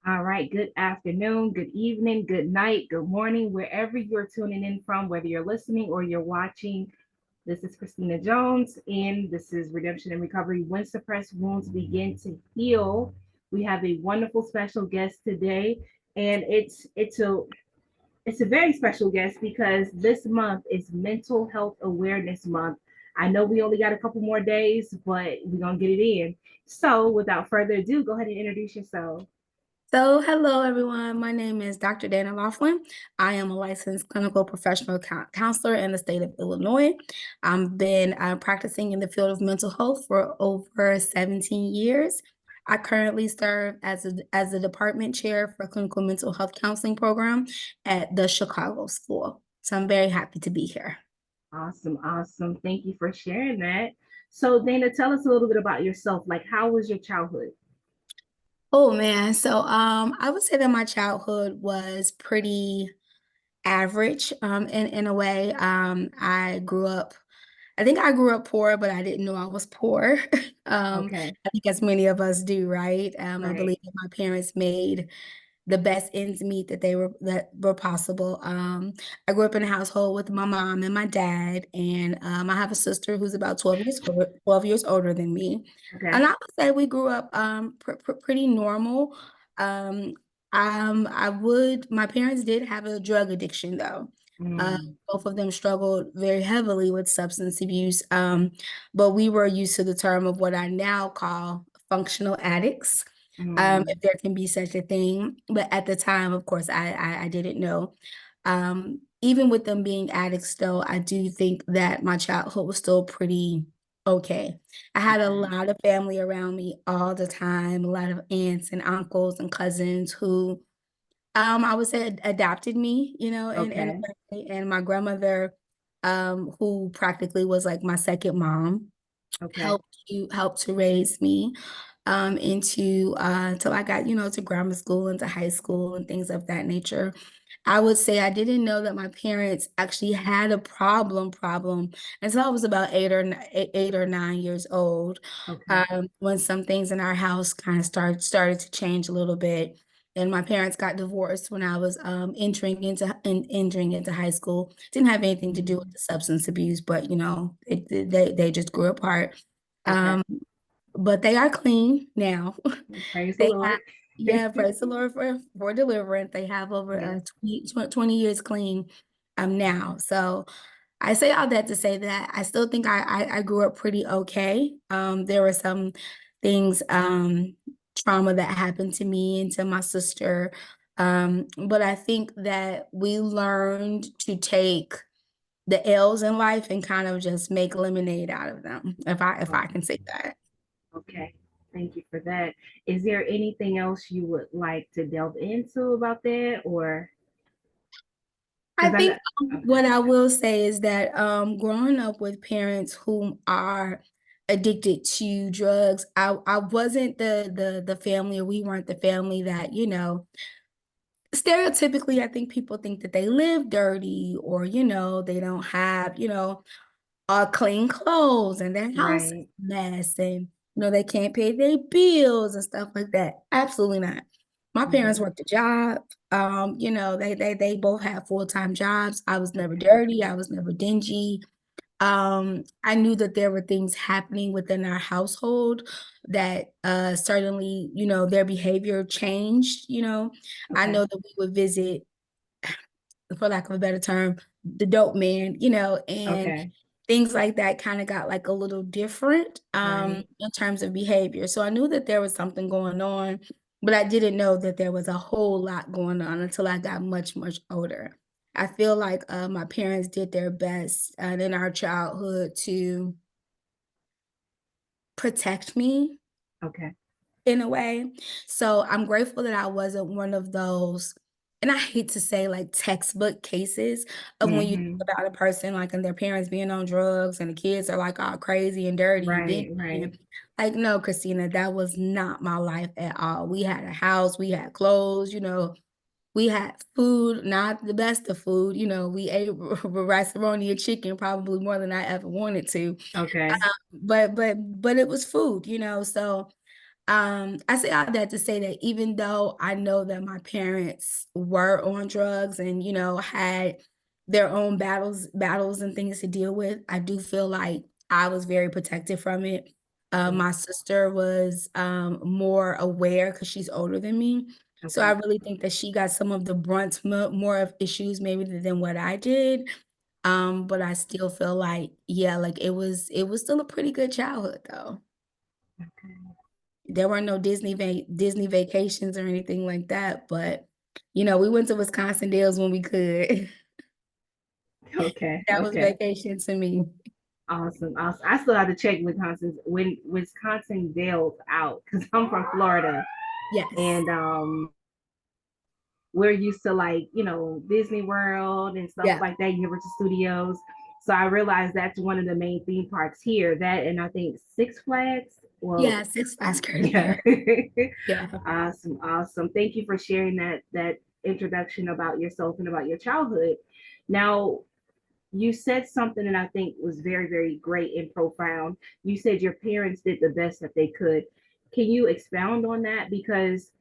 All right, good afternoon, good evening, good night, good morning, wherever you're tuning in from, whether you're listening or you're watching. This is Christina Jones, and this is Redemption and Recovery. When suppressed wounds begin to heal. We have a wonderful special guest today, and it's a very special guest because this month is Mental Health Awareness Month. I know we only got a couple more days, but we're gonna get it in. So, without further ado, go ahead and introduce yourself. Hello everyone. My name is Dr. Dana Laughlin. I am a licensed clinical professional counselor in the state of Illinois. I've been practicing in the field of mental health for over 17 years. I currently serve as the department chair for clinical mental health counseling program at the Chicago School. So I'm very happy to be here. Awesome, awesome. Thank you for sharing that. So, Dana, tell us a little bit about yourself. Like, how was your childhood? Oh man, I would say that my childhood was pretty average in a way. I think I grew up poor, but I didn't know I was poor. Okay, I think as many of us do, right? I right. believe that my parents made the best ends meet that were possible. I grew up in a household with my mom and my dad, and I have a sister who's about 12 years older than me. And Okay. I would say we grew up pretty normal. Um, my parents did have a drug addiction though. Mm, Both of them struggled very heavily with substance abuse. But we were used to the term of what I now call functional addicts, mm, if there can be such a thing. But at the time, of course, I didn't know. Even with them being addicts, though, I do think that my childhood was still pretty okay. I had a okay. lot of family around me all the time, a lot of aunts and uncles and cousins who I would say adopted me, in a Okay. way. And my grandmother, who practically was like my second mom, Okay. helped to raise me into till I got, to grammar school and to high school and things of that nature. I would say I didn't know that my parents actually had a problem until I was about 8 or 9 years old. Okay. When some things in our house kind of started to change a little bit. And my parents got divorced when I was entering into high school. Didn't have anything to do with Mm, the substance abuse, but they just grew apart. okay. Um, but they are clean now. Praise the They have, Lord. yeah, praise the Lord for deliverance. They have over Yes. 20 years clean now. So I say all that to say that I still think I grew up pretty okay. There were some things, trauma that happened to me and to my sister. But I think that we learned to take the L's in life and kind of just make lemonade out of them, if I can say that. Okay. Thank you for that. Is there anything else you would like to delve into about that, or I because I know? think Okay. what I will say is that growing up with parents who are addicted to drugs, I wasn't the family, or we weren't the family that, stereotypically, I think people think that they live dirty, or, they don't have, clean clothes, and their house is Right. a mess, and they can't pay their bills and stuff like that. Absolutely not. My parents Hmm. worked a job. They both had full-time jobs. I was never Okay. dirty. I was never dingy. I knew that there were things happening within our household that certainly, their behavior changed. I Okay. know that we would visit, for lack of a better term, the dope man, and Okay. things like that kind of got like a little different Right. in terms of behavior. So I knew that there was something going on, but I didn't know that there was a whole lot going on until I got much, much older. I feel like my parents did their best in our childhood to protect me Okay. in a way. So I'm grateful that I wasn't one of those, and I hate to say like textbook cases of when you think Hmm. about a person like and their parents being on drugs and the kids are like all crazy and dirty and Right. dingy. Right. And like, no, Christina, that was not my life at all. We had a house, we had clothes, we had food, not the best of food. We ate rice-a-roni and chicken probably more than I ever wanted to. Okay. But it was food. So I say all that to say that even though I know that my parents were on drugs and, had their own battles and things to deal with, I do feel like I was very protected from it. Yeah. My sister was more aware because she's older than me. So I Okay. really think that she got some of the brunt more of issues maybe than what I did. But I still feel like, yeah, like it was still a pretty good childhood though. Okay. There weren't no Disney vacations or anything like that, but, we went to Wisconsin Dells when we could. Okay. That was Okay. vacation to me. Awesome. Awesome. I still have to check Wisconsin Dells out because I'm from Florida Yes. and we're used to like, Disney World and stuff Yeah. like that, Universal Studios. So I realized that's one of the main theme parks here. That and I think Six Flags. Well, Yeah, Six Flags yeah. here. Yeah. Awesome, awesome. Thank you for sharing that introduction about yourself and about your childhood. Now, you said something that I think was very, very great and profound. You said your parents did the best that they could. Can you expound on that? Because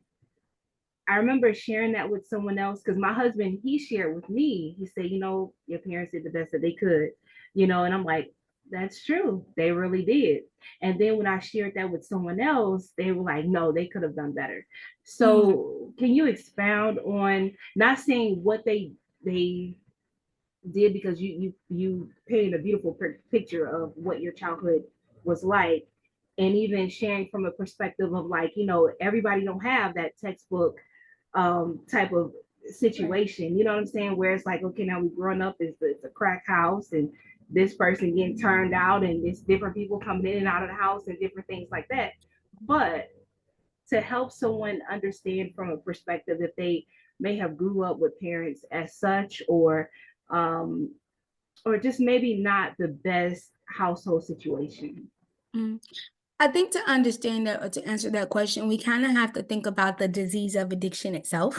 I remember sharing that with someone else because my husband, he shared with me, he said, your parents did the best that they could, and I'm like, that's true. They really did. And then when I shared that with someone else, they were like, no, they could have done better. Mm, So can you expound on not saying what they did because you painted a beautiful picture of what your childhood was like, and even sharing from a perspective of like everybody don't have that textbook type of right. situation, you know what I'm saying, where it's like, okay, now we growing up, it's a crack house and this person getting turned out and it's different people coming in and out of the house and different things like that. But to help someone understand from a perspective if they may have grew up with parents as such, um, or just maybe not the best household situation. Mm. I think to understand that or to answer that question, we kind of have to think about the disease of addiction itself.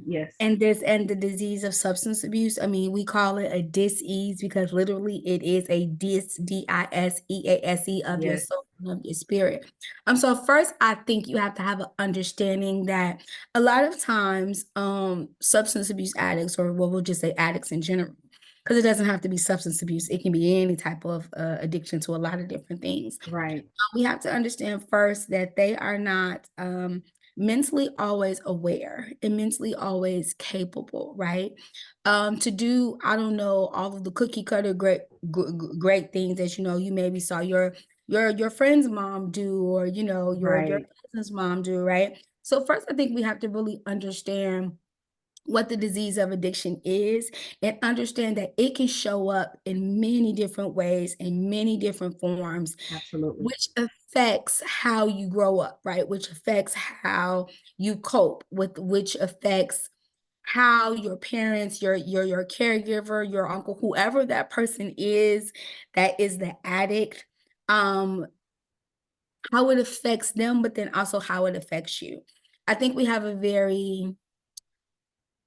Yes. And the disease of substance abuse, I mean, we call it a dis-ease because literally it is a Disease of your Yes. soul and of your spirit. So first I think you have to have an understanding that a lot of times substance abuse addicts, or what we'll just say addicts in general, because it doesn't have to be substance abuse, it can be any type of addiction to a lot of different things. Right. We have to understand first that they are not mentally always aware and mentally always capable, right? To do, I don't know, all of the cookie cutter great things that you maybe saw your friend's mom do, or your Right. cousin's mom do, right? So first, I think we have to really understand what the disease of addiction is and understand that it can show up in many different ways, in many different forms, Absolutely. which affects how you grow up, right? Which affects how you cope with, which affects how your parents, your caregiver, your uncle, whoever that person is that is the addict, um, how it affects them, but then also how it affects you. I think we have a very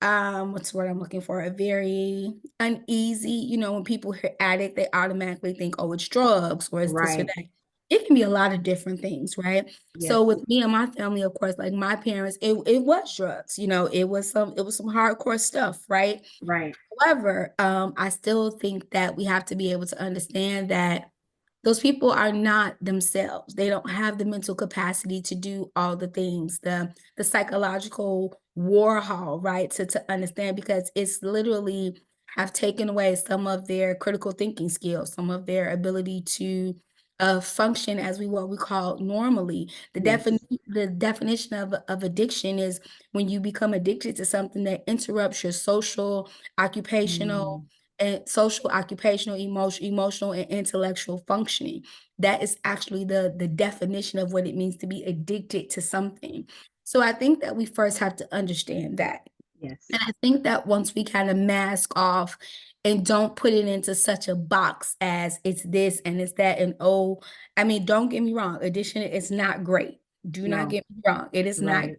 what's the word I'm looking for? A very uneasy, when people hear addict, they automatically think, oh, it's drugs or it's this or Right. that. It can be a lot of different things, right? So Yes. with me and my family, of course, like my parents, it was drugs, it was some hardcore stuff, right? Right. However, I still think that we have to be able to understand that those people are not themselves. They don't have the mental capacity to do all the things, the psychological war hall, right? To understand, because it's literally have taken away some of their critical thinking skills, some of their ability to function as what we call normally. Yes. The definition of addiction is when you become addicted to something that interrupts your occupational, Mm, occupational, emotional, and intellectual functioning. That is actually the definition of what it means to be addicted to something. So I think that we first have to understand that. yes. And I think that once we kind of mask off and don't put it into such a box as it's this and it's that, and oh, I mean, don't get me wrong, addiction is not great. Do not No. get me wrong, it is not. Right.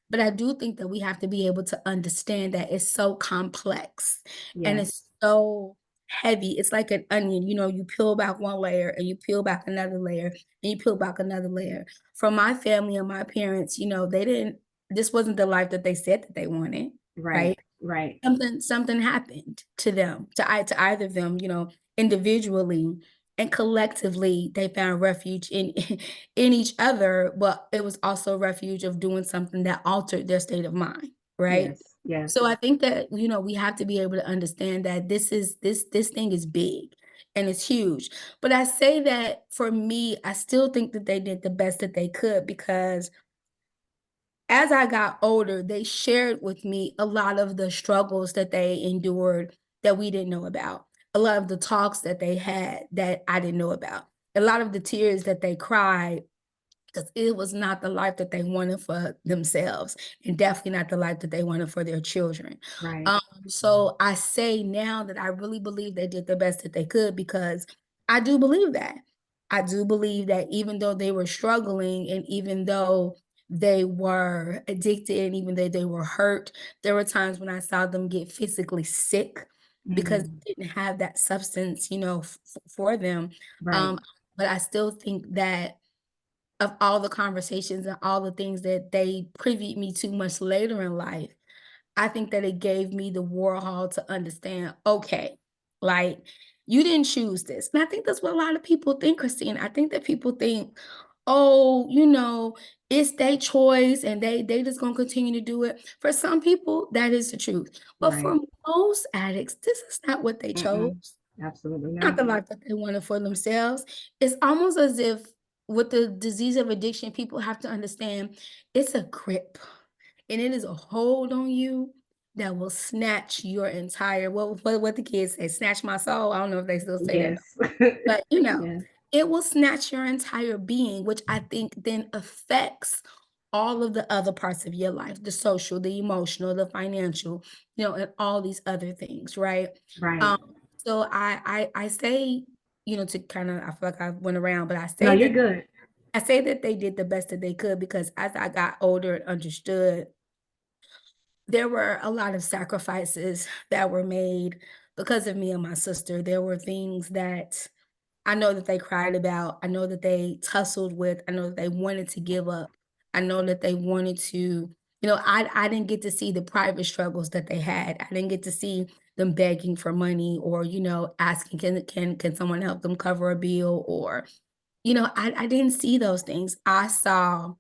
But I do think that we have to be able to understand that it's so complex and it's Yes. so heavy. It's like an onion. You peel back one layer and you peel back another layer and you peel back another layer. From my family and my parents, they didn't, this wasn't the life that they said that they wanted, Right. right? Right. Something happened to them, to either of them, individually and collectively they found refuge in in each other, but it was also refuge of doing something that altered their state of mind, right? Yes. Yes. So I think that, we have to be able to understand that this thing is big and it's huge. But I say that for me, I still think that they did the best that they could because as I got older, they shared with me a lot of the struggles that they endured that we didn't know about. A lot of the talks that they had that I didn't know about. A lot of the tears that they cried because it was not the life that they wanted for themselves and definitely not the life that they wanted for their children. Right. Um, so I say now that I really believe they did the best that they could because I do believe that. I do believe that even though they were struggling and even though they were addicted and even though they were hurt, there were times when I saw them get physically sick because Hmm. they didn't have that substance, for them. Right. Um, but I still think that of all the conversations and all the things that they privied me to much later in life, I think that it gave me the Warhol to understand, okay, like you didn't choose this. And I think that's what a lot of people think, Christine. I think that people think, oh, it's their choice and they just gonna continue to do it. For some people, that is the truth. But for Right. most addicts, this is not what they Mm-mm. chose, Absolutely not not. the life that they wanted for themselves. It's almost as if with the disease of addiction, people have to understand it's a grip and it is a hold on you that will snatch your entire what the kids say, snatch my soul. I don't know if they still say that, Yes. but Yes. it will snatch your entire being, which I think then affects all of the other parts of your life, the social, the emotional, the financial, and all these other things, right? Right. Um, so I say, to kind of I feel like I went around, but No, you're good. I say that they did the best that they could because as I got older and understood, there were a lot of sacrifices that were made because of me and my sister. There were things that I know that they cried about. I know that they tussled with. I know that they wanted to give up. I know that they wanted to, I didn't get to see the private struggles that they had. I didn't get to see them begging for money or, asking can someone help them cover a bill or, I didn't see those things. I saw,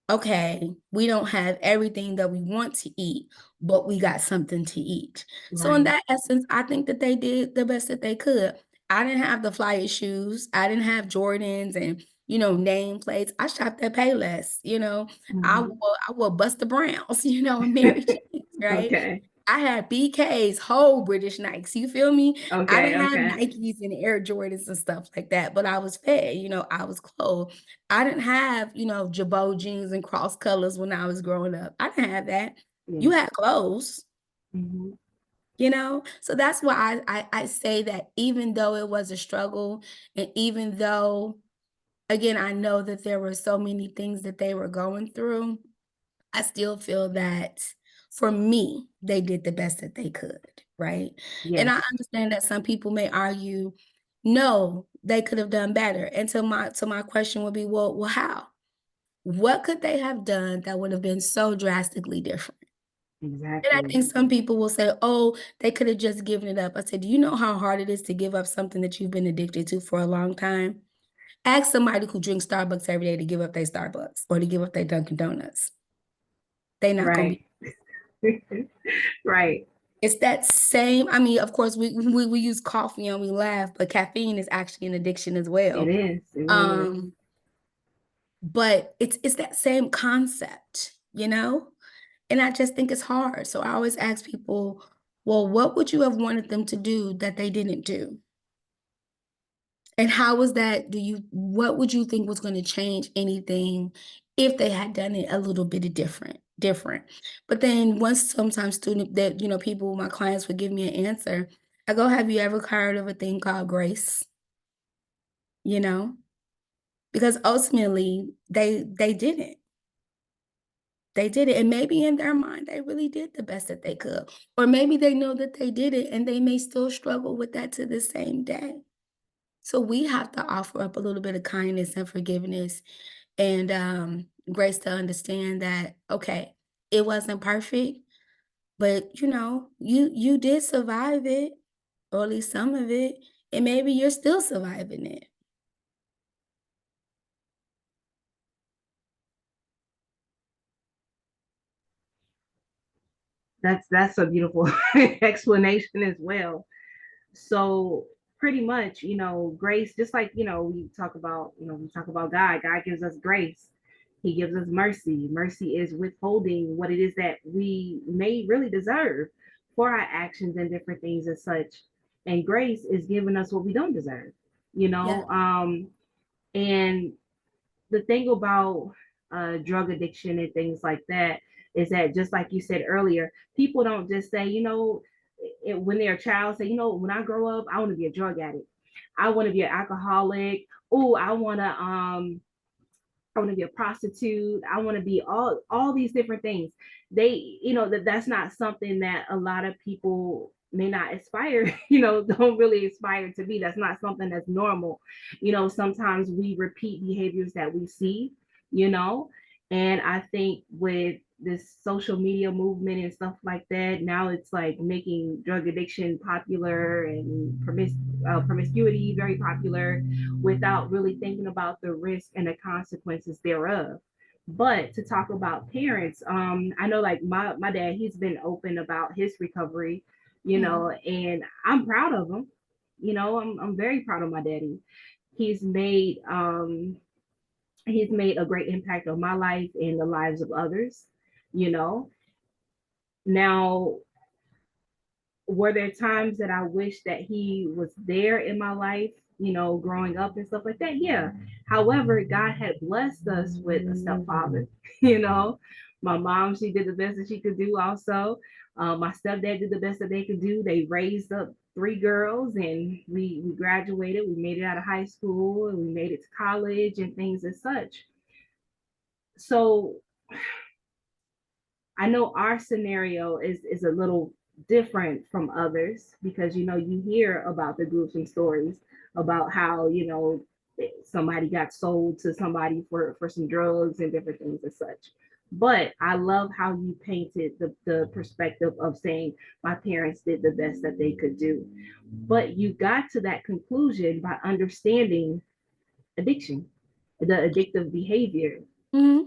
okay, we don't have everything that we want to eat, but we got something to eat. So in Right. that essence, I think that they did the best that they could. I didn't have the flyest shoes. I didn't have Jordans and, name plates. I shopped at Payless, I Hmm. wore I wore Buster Browns, and Mary Janes, right? Okay. I had BK's, whole British Nikes. You feel me? I Okay. didn't have Okay. Nikes and Air Jordans and stuff like that, but I was fed, I was clothed. I didn't have, Jabot jeans and cross colors when I was growing up. I didn't have that. You Yes. had clothes, Hmm. So that's why I say that even though it was a struggle, and even though, again, I know that there were so many things that they were going through, I still feel that for me, they did the best that they could, right? And I Yes. understand that some people may argue, no, they could have done better. And to my question would be, well, how? What could they have done that would have been so drastically different? And I Exactly. think some people will say, oh, they could have just given it up. I said, do you know how hard it is to give up something that you've been addicted to for a long time? Ask somebody who drinks Starbucks every day to give up their Starbucks or to give up their Dunkin' Donuts. They're not going to be. Right. Right. It's that same. I mean, of course, we use coffee and we laugh, but caffeine is actually an addiction as It well. is. It really is. Um, but it's that same concept, And I just think it's hard. So I always ask people, well, what would you have wanted them to do that they didn't do? And how was that? What would you think was going to change anything if they had done it a little bit of different? But then once sometimes student that, people, my clients would give me an answer, I go, have you ever heard of a thing called grace? You know, because ultimately they didn't. They did it, and maybe in their mind, they really did the best that they could, or maybe they know that they did it, and they may still struggle with that to the same day. So we have to offer up a little bit of kindness and forgiveness and, grace to understand that, okay, it wasn't perfect, but, you did survive it, or at least some of it, and maybe you're still surviving it. That's a beautiful explanation as well. So pretty much, grace, just like, we talk about God gives us grace. He gives us mercy. Mercy is withholding what it is that we may really deserve for our actions and different things as such. And grace is giving us what we don't deserve, you Yeah. know. And the thing about drug addiction and things like that is that, just like you said earlier, people don't just say, when they're a child, say, when I grow up, I want to be a drug addict. I want to be an alcoholic. Oh, I want to be a prostitute. I want to be all these different things. They, that's not something that a lot of people may not aspire, don't really aspire to be. That's not something that's normal. Sometimes we repeat behaviors that we see, you know, and I think with this social media movement and stuff like that, now it's like making drug addiction popular and promiscuity very popular without really thinking about the risk and the consequences thereof. But to talk about parents, I know like my dad, he's been open about his recovery, Mhm. and I'm proud of him. I'm very proud of my daddy. He's made um he's made a great impact on my life and the lives of others, you know. Now, were there times that I wish that he was there in my life, growing up and stuff like that? Yeah. However, God had blessed us with a stepfather, you know. My mom, she did the best that she could do also. My stepdad did the best that they could do. They raised up three girls, and we graduated. We made it out of high school, and we made it to college and things as such. So I know our scenario is a little different from others because you hear about the gruesome stories about how somebody got sold to somebody for some drugs and different things as such. But I love how you painted the perspective of saying my parents did the best that they could do. But you got to that conclusion by understanding addiction, the addictive behavior. Mhm.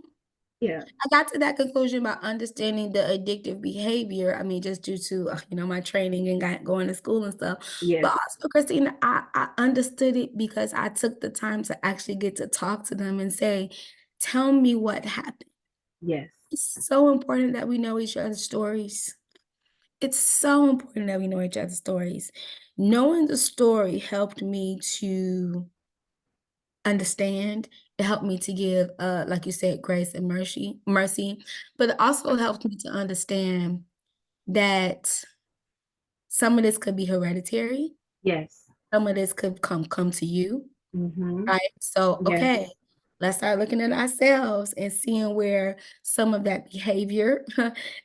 Yeah. I got to that conclusion by understanding the addictive behavior. I mean, just due to, my training and going to school and stuff. But Yes. also, Christina, I understood it because I took the time to actually get to talk to them and say, tell me what happened. Yes. It's so important that we know each other's stories. It's so important that we know each other's stories. Knowing the story helped me to understand. It helped me to give, like you said, grace and mercy, but it also helped me to understand that some of this could be hereditary, Yes. some of this could come to you. Mm-hmm. Right? So, Yes. okay, let's start looking at ourselves and seeing where some of that behavior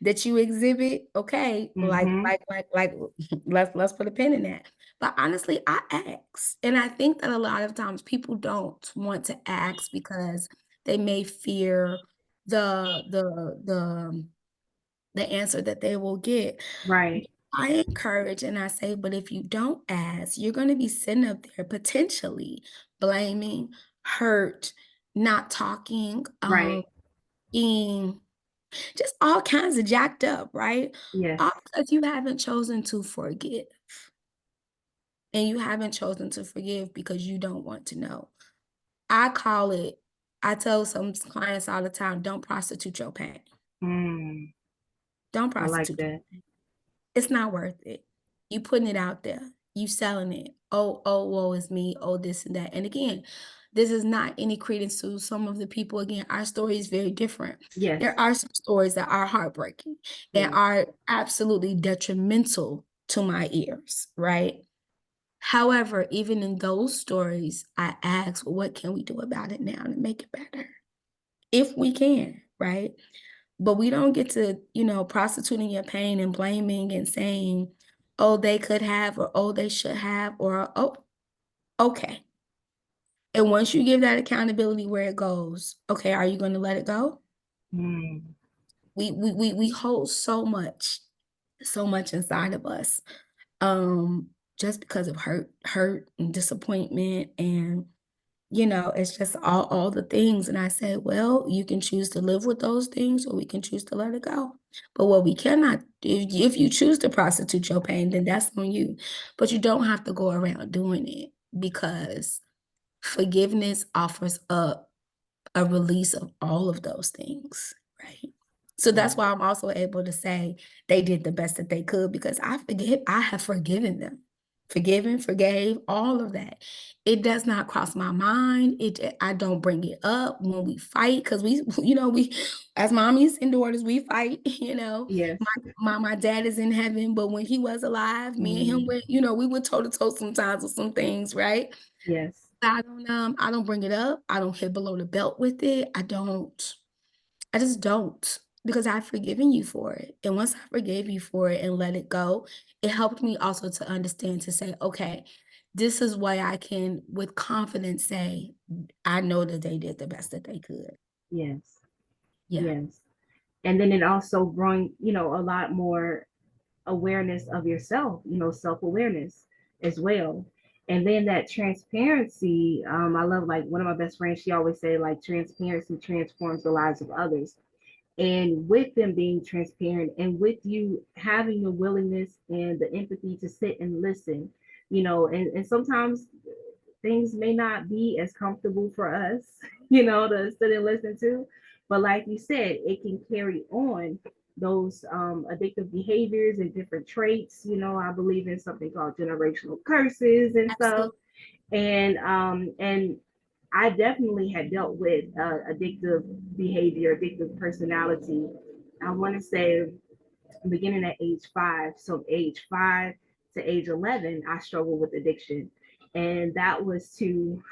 that you exhibit, okay, Mm-hmm. let's put a pin in that. But honestly, I ask, and I think that a lot of times people don't want to ask because they may fear the answer that they will get. Right. I encourage and I say, but if you don't ask, you're going to be sitting up there potentially blaming, hurt, not talking, Right. being just all kinds of jacked up, right? Yes. All because you haven't chosen to forgive. And you haven't chosen to forgive because you don't want to know. I call it, I tell some clients all the time, don't prostitute your pain. Mm, Don't I like prostitute your that. pain. It's not worth it. You putting it out there. You selling it. Oh, woe is me. Oh, this and that. And again, this is not any credence to some of the people. Again, our story is very different. Yes. There are some stories that are heartbreaking and Yes. are absolutely detrimental to my ears, right? However, even in those stories, I ask, what can we do about it now to make it better? If we can, right? But we don't get to, prostituting your pain and blaming and saying, oh, they could have, or oh, they should have, or oh, okay. And once you give that accountability where it goes, okay, are you going to let it go? Mm. We hold so much inside of us, just because of hurt and disappointment, and it's just all the things. And I said, well, you can choose to live with those things, or we can choose to let it go. But what we cannot, if you choose to prostitute your pain, then that's on you. But you don't have to go around doing it, because forgiveness offers up a release of all of those things, right? So that's Yes. why I'm also able to say they did the best that they could, because I have forgiven them. Forgiven, forgave, all of that. It does not cross my mind. I don't bring it up when we fight, because we as mommies and daughters, we fight, Yes. My dad is in heaven, but when he was alive, me and him Mm. went, we would toe to toe sometimes with some things, right? Yes. I don't bring it up. I don't hit below the belt with it. I just don't, because I've forgiven you for it. And once I forgave you for it and let it go, it helped me also to understand, to say, okay, this is why I can with confidence say, I know that they did the best that they could. Yes. Yeah. Yes. And then it also brought, a lot more awareness of yourself, self-awareness as well. And then that transparency, I love, like, one of my best friends, she always say, like, transparency transforms the lives of others. And with them being transparent, and with you having the willingness and the empathy to sit and listen, and sometimes things may not be as comfortable for us, to sit and listen to. But like you said, it can carry on those addictive behaviors and different traits. I believe in something called generational curses and stuff. Absolutely. And I definitely had dealt with addictive behavior, addictive personality. I want to say beginning at age 5. So age 5 to age 11, I struggled with addiction. And that was to,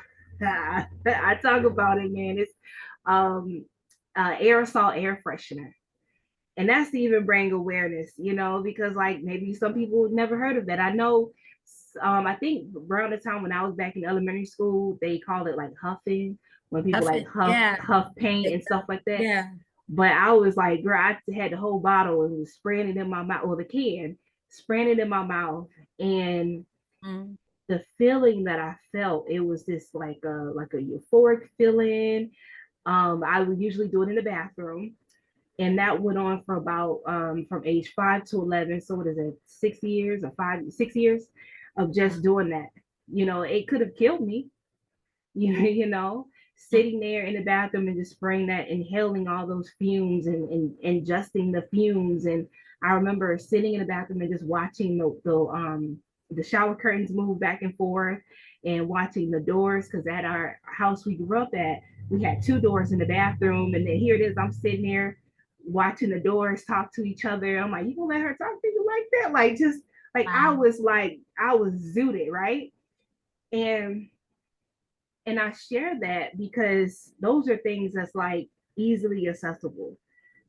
I talk about it, man. It's um, aerosol air freshener. And that's to even bring awareness, because, like, maybe some people never heard of that. I know, I think around the time when I was back in elementary school, they called it like huffing, when people like Perfect. Yeah. huff paint and stuff like that. Yeah. But I was like, girl, I had the whole bottle and was spraying it in my mouth, or the can, spraying it in my mouth. And Mm. the feeling that I felt, it was this like a euphoric feeling. I would usually do it in the bathroom. And that went on for about from age 5 to 11. So what is it, 6 years or 5, 6 years of just doing that? It could have killed me, Mm. sitting there in the bathroom and just spraying that, inhaling all those fumes and ingesting the fumes. And I remember sitting in the bathroom and just watching the shower curtains move back and forth, and watching the doors, because at our house we grew up at, we had two doors in the bathroom. And then here it is, I'm sitting there watching the doors talk to each other. I'm like, you gonna let her talk to you like that? Like, just like, Wow. I was zooted, right? And I share that because those are things that's like easily accessible.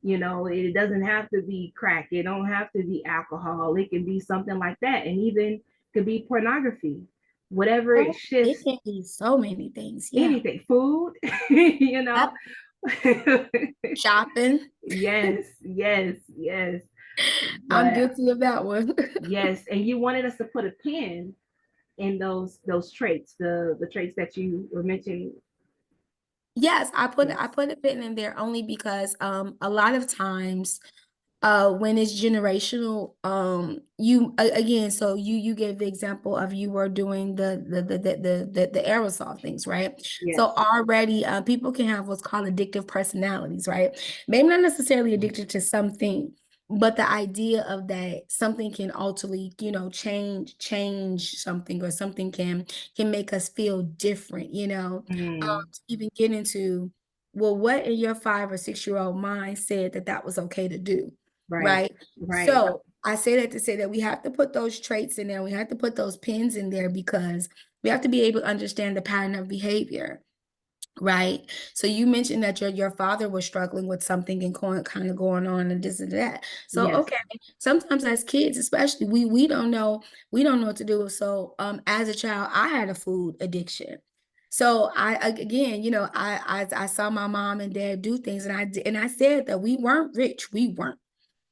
It doesn't have to be crack. It don't have to be alcohol. It can be something like that, and even could be pornography. Whatever it Oh, it shifts, can be so many things. Yeah. anything, food, you Yep. know. Shopping. Yes, yes, yes. I'm But guilty of that one. yes, and you wanted us to put a pin in those traits, the traits that you were mentioning. Yes, I Yes. put a pin in there only because a lot of times when it's generational, again, so you gave the example of you were doing the aerosol things, right? So Yes. already people can have what's called addictive personalities, right? Maybe not necessarily addicted to something, but the idea of that something can ultimately, change something, or something can make us feel different, Mm, to even get into, well, what in your 5 or 6 year old mind said that that was okay to do, right. right? Right. So I say that to say that we have to put those traits in there. We have to put those pins in there, because we have to be able to understand the pattern of behavior. Right. So you mentioned that your father was struggling with something and kind of going on and this and that. So Yes. okay, sometimes as kids, especially, we don't know what to do. So as a child, I had a food addiction. So again, I saw my mom and dad do things, and I said that we weren't rich, we weren't.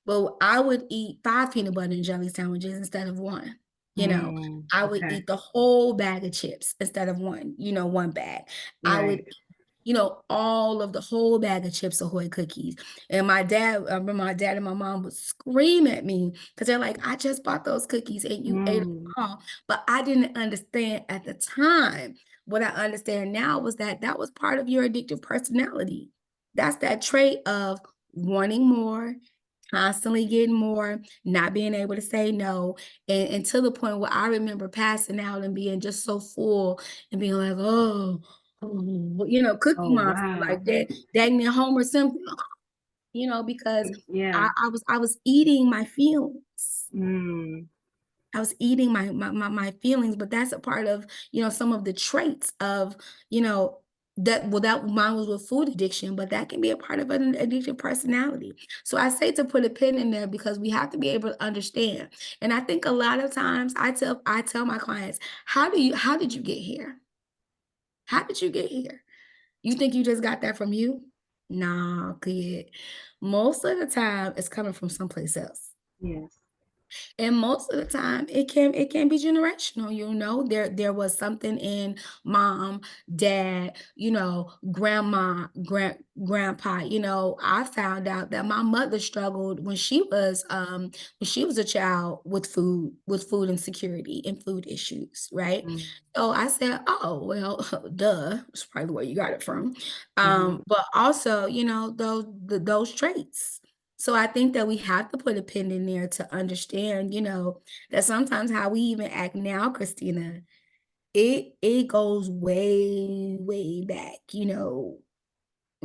But I would eat 5 peanut butter and jelly sandwiches instead of one. You know, I would Okay. eat the whole bag of chips instead of one, one bag. I would, Right. all of the whole bag of Chips Ahoy cookies. And I remember my dad and my mom would scream at me because they're like, I just bought those cookies and you ate them Mm. all. But I didn't understand at the time. What I understand now was that that was part of your addictive personality. That's that trait of wanting more, constantly getting more, not being able to say no, and to the point where I remember passing out and being just so full and being like, oh, Cookie Oh, Monster, wow. like that, dang near Homer Simpson, because Yeah. I was eating my feelings. Mm. I was eating my feelings, but that's a part of, some of the traits of, you know, that mine was with food addiction, but that can be a part of an addictive personality. So I say to put a pin in there because we have to be able to understand. And I think a lot of times I tell my clients, how did you get here? How did you get here? You think you just got that from you? Nah, kid. Most of the time it's coming from someplace else. Yes. And most of the time it can be generational, there was something in mom, dad, grandma, grandpa. I found out that my mother struggled when she was a child with food insecurity and food issues, right? Mm. So I said, oh well, duh, it's probably where you got it from. Mhm. But also, those traits. So I think that we have to put a pin in there to understand, that sometimes how we even act now, Christina, it goes way, way back,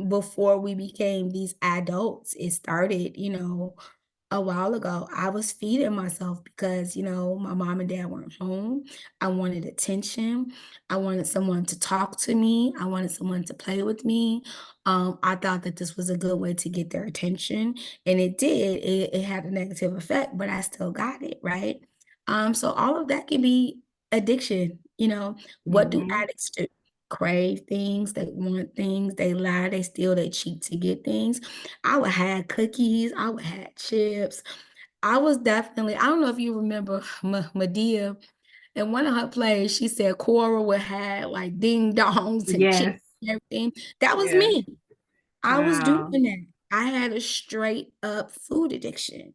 before we became these adults. It started, a while ago. I was feeding myself because, my mom and dad weren't home. I wanted attention. I wanted someone to talk to me. I wanted someone to play with me. I thought that this was a good way to get their attention, and it did. It had a negative effect, but I still got it, right? So all of that can be addiction. What do Mhm. addicts do? Crave things, they want things, they lie, they steal, they cheat to get things. I would have cookies, I would have chips. I don't know if you remember Medea in one of her plays, she said Cora would have like ding dongs and chips Yes. and everything. That was Yeah. me. I was doing Wow. that. I had a straight up food addiction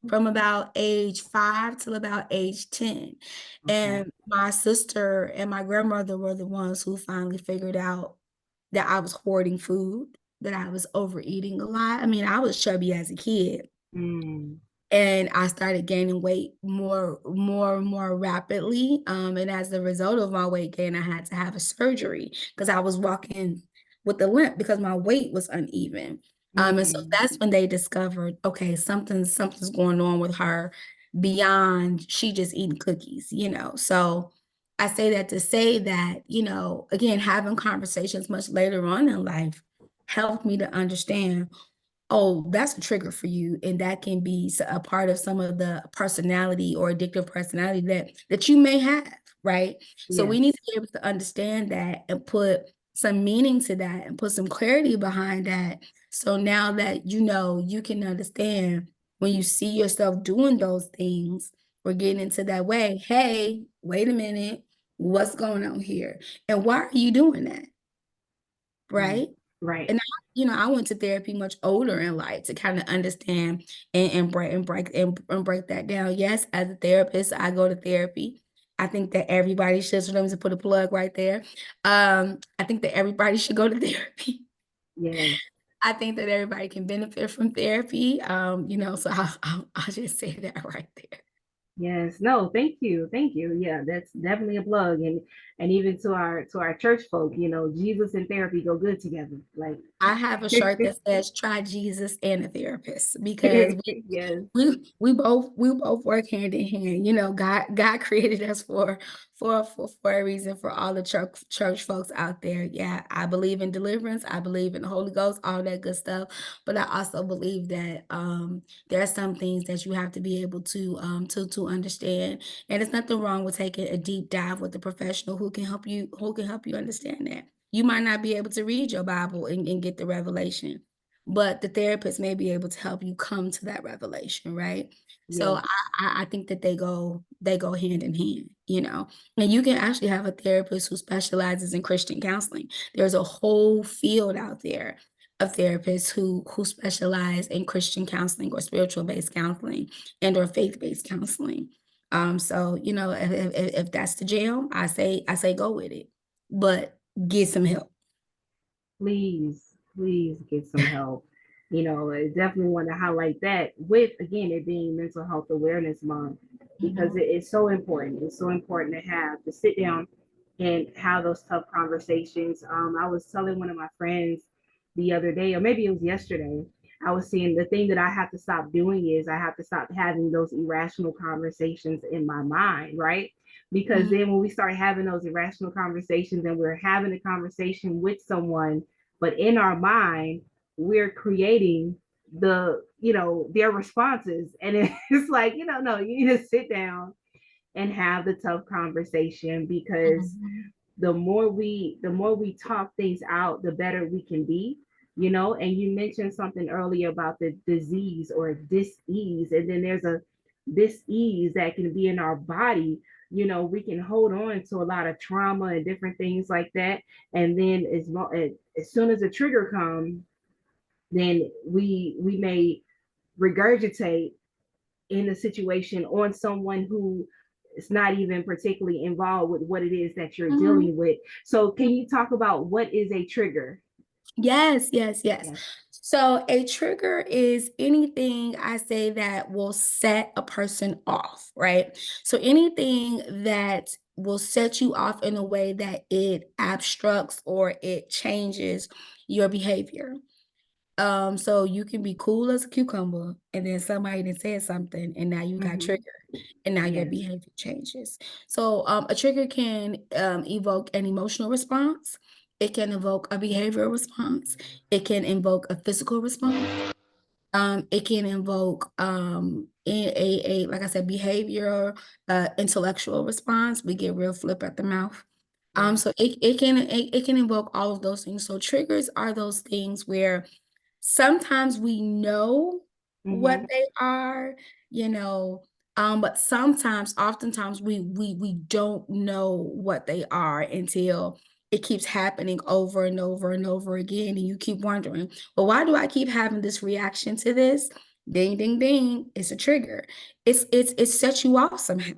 from about age 5 till about age 10. Okay. And my sister and my grandmother were the ones who finally figured out that I was hoarding food, that I was overeating a lot. I mean, I was chubby as a kid, Mm. and I started gaining weight more rapidly. And as a result of my weight gain, I had to have a surgery because I was walking with a limp because my weight was uneven. And so Mm. that's when they discovered, okay, something's going on with her beyond she just eating cookies. So I say that to say that, again, having conversations much later on in life helped me to understand, oh, that's a trigger for you, and that can be a part of some of the personality or addictive personality that you may have, right? So we need Yes. to be able to understand that and put some meaning to that and put some clarity behind that. So now that you can understand when you see yourself doing those things or getting into that way, hey, wait a minute, what's going on here? And why are you doing that? Right. Right? Right. And I went to therapy much older in life to kind of understand and break that down. Yes, as a therapist, I go to therapy. I think that everybody should. So let me just put a plug right there. I think that everybody should go to therapy. Yes. I think that everybody can benefit from therapy. So I'll just say that right there. Yes. No, thank you. Thank you. Yeah, that's definitely a plug. And And even to our church folk, you know, Jesus and therapy go good together. Like I have a shirt that says "Try Jesus and a therapist" because yes, we both work hand in hand. You know, God created us for a reason. For all the church folks out there, yeah, I believe in deliverance. I believe in the Holy Ghost, all that good stuff. But I also believe that there are some things that you have to be able to understand, and it's nothing wrong with taking a deep dive with a professional who can help you understand that. You might not be able to read your Bible and get the revelation, but the therapist may be able to help you come to that revelation, right? So yes, I think that they go hand in hand, you know. And you can actually have a therapist who specializes in Christian counseling. There's a whole field out there of therapists who specialize in Christian counseling or spiritual based counseling and or faith based counseling. So you know, if that's the jam, I say go with it, but get some help. please get some help. You know, I definitely want to highlight that with again it being Mental Health Awareness Month because Mhm. it's so important. It's so important to have to sit down and have those tough conversations. I was telling one of my friends the other day, or maybe it was yesterday. I was saying the thing that I have to stop doing is I have to stop having those irrational conversations in my mind, right? Because Mhm. then when we start having those irrational conversations and we're having a conversation with someone, but in our mind, we're creating their responses. And it's like, no, you need to sit down and have the tough conversation because Mhm. the more we talk things out, the better we can be, and you mentioned something earlier about the disease or dis-ease, and then there's a dis-ease that can be in our body. We can hold on to a lot of trauma and different things like that, and then as soon as a trigger comes, then we may regurgitate in a situation on someone who is not even particularly involved with what it is that you're Mhm. dealing with. So can you talk about what is a trigger? Yes, yes, yes. Yes. So a trigger is anything I say that will set a person off, right? So anything that will set you off in a way that it obstructs or it changes your behavior. So you can be cool as a cucumber, and then somebody then said something, and now you got Mm-hmm. triggered, and now your Yes. behavior changes. So a trigger can evoke an emotional response. It can evoke a behavioral response. It can invoke a physical response. It can invoke a like I said, behavior, intellectual response. We get real flip at the mouth. Yes. So it can invoke all of those things. So triggers are those things where sometimes we know what Mm-hmm. they are, you know, but oftentimes we don't know what they are until it keeps happening over and over and over again, and you keep wondering, well, why do I keep having this reaction to this? Ding, ding, ding. It's a trigger. It sets you off somehow.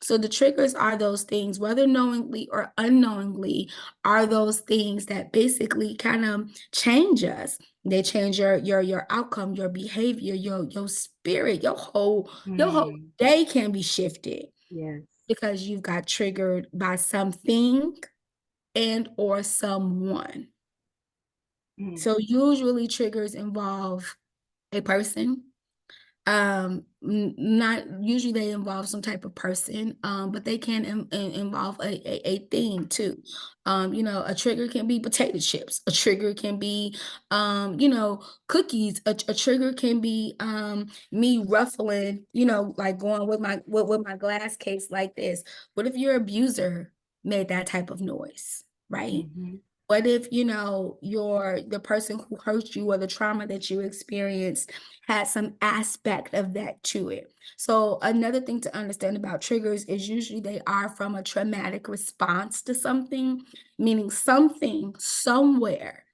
So the triggers are those things, whether knowingly or unknowingly, are those things that basically kind of change us. They change your outcome, your behavior, your spirit, your whole Mm. day can be shifted Yes. because you've got triggered by something and or someone. Mm. So usually triggers involve a person, not usually they involve some type of person, but they can involve a thing too. A trigger can be potato chips, a trigger can be cookies, a trigger can be me ruffling, like going with my glass case like this. What if your abuser made that type of noise, right? Mm-hmm. What if, the person who hurt you or the trauma that you experienced had some aspect of that to it? So another thing to understand about triggers is usually they are from a traumatic response to something, meaning something somewhere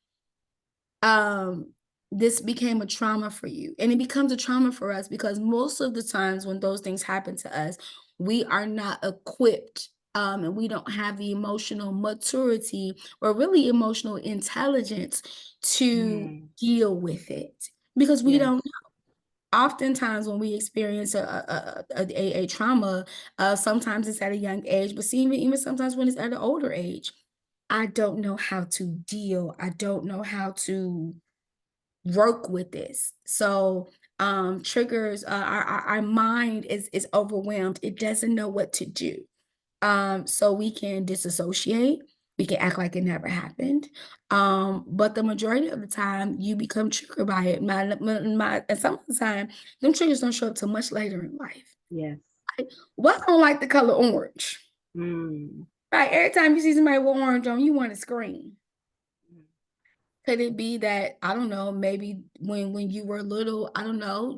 um this became a trauma for you, and it becomes a trauma for us because most of the times when those things happen to us, we are not equipped, and we don't have the emotional maturity or really emotional intelligence to Mm. deal with it because we Yes. don't. oftentimes when we experience a trauma, sometimes it's at a young age, but see, even sometimes when it's at an older age, I don't know how to deal. I don't know how to work with this. So triggers, our mind is overwhelmed. It doesn't know what to do. So we can disassociate. We can act like it never happened. But the majority of the time, you become triggered by it. And some of the time, them triggers don't show up till much later in life. Yes. Like, what don't like the color orange? Mm. Right? Every time you see somebody with orange on, you want to scream. Could it be that, I don't know, maybe when you were little, I don't know,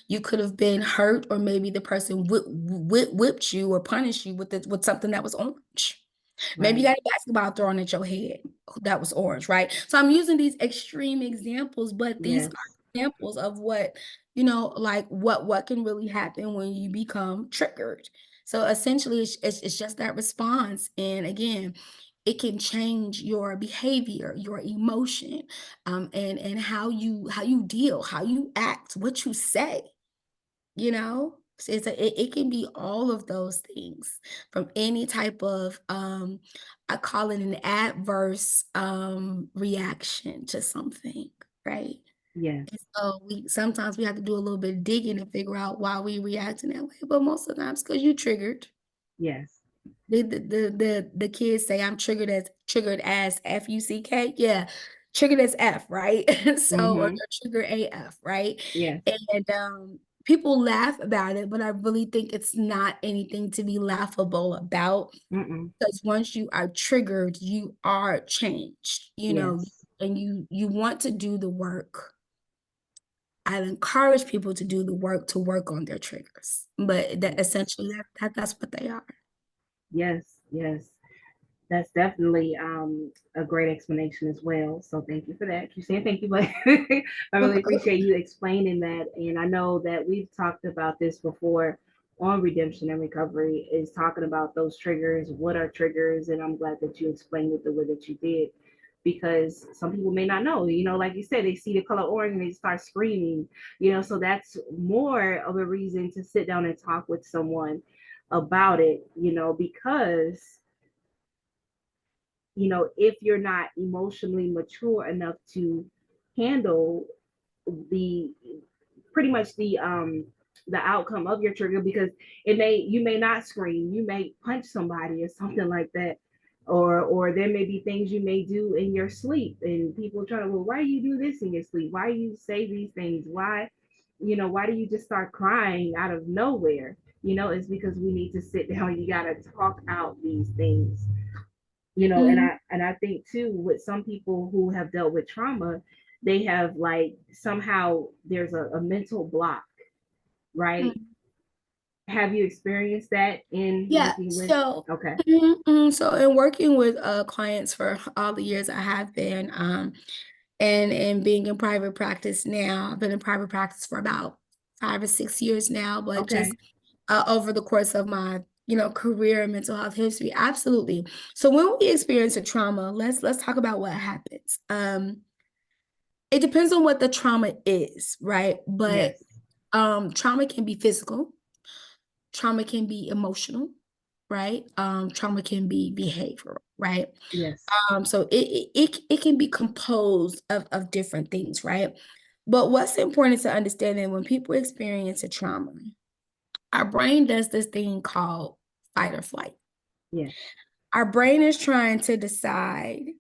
you could have been hurt, or maybe the person whipped you or punished you with something that was orange. Maybe you Right. got a basketball thrown at your head that was orange, right? So I'm using these extreme examples, but these Yes. are examples of what, like what can really happen when you become triggered. So essentially, it's just that response. And again, it can change your behavior, your emotion, and how you deal, how you act, what you say. So it can be all of those things, from any type of I call it an adverse reaction to something, right? Yes. And so we sometimes we have to do a little bit of digging to figure out why we react in that way, but most of the times because you triggered. Yes. The kids say I'm triggered as F-U-C-K. Yeah, triggered as F, right? So, or Mm-hmm. you're trigger AF, right? Yes. And people laugh about it, but I really think it's not anything to be laughable about, Mm-mm. because once you are triggered, you are changed, Yes. and you want to do the work. I encourage people to do the work to work on their triggers, but that Yes. essentially that's what they are. Yes. Yes. That's definitely a great explanation as well. So thank you for that. Keep saying thank you, but I really appreciate you explaining that. And I know that we've talked about this before on redemption and recovery, is talking about those triggers. What are triggers? And I'm glad that you explained it the way that you did, because some people may not know. Like you said, they see the color orange and they start screaming. So that's more of a reason to sit down and talk with someone about it. Because if you're not emotionally mature enough to handle the pretty much the outcome of your trigger, because you may not scream, you may punch somebody or something like that, or there may be things you may do in your sleep, and people try to, well, why do you do this in your sleep, why do you say these things, why do you just start crying out of nowhere? It's because we need to sit down. You got to talk out these things. And Mhm. I think too, with some people who have dealt with trauma, they have, like, somehow there's a mental block, right? Mm. Have you experienced that in Yeah, working with? so Okay. so in working with clients for all the years I have been, and being in private practice now, I've been in private practice for about 5 or 6 years now, but just Okay. over the course of my career and mental health history, absolutely. So when we experience a trauma, let's talk about what happens. It depends on what the trauma is, right? But Yes. trauma can be physical, trauma can be emotional, right? Trauma can be behavioral, right? Yes. So it can be composed of different things, right? But what's important to understand that when people experience a trauma, our brain does this thing called fight or flight. Yes. Our brain is trying to decide,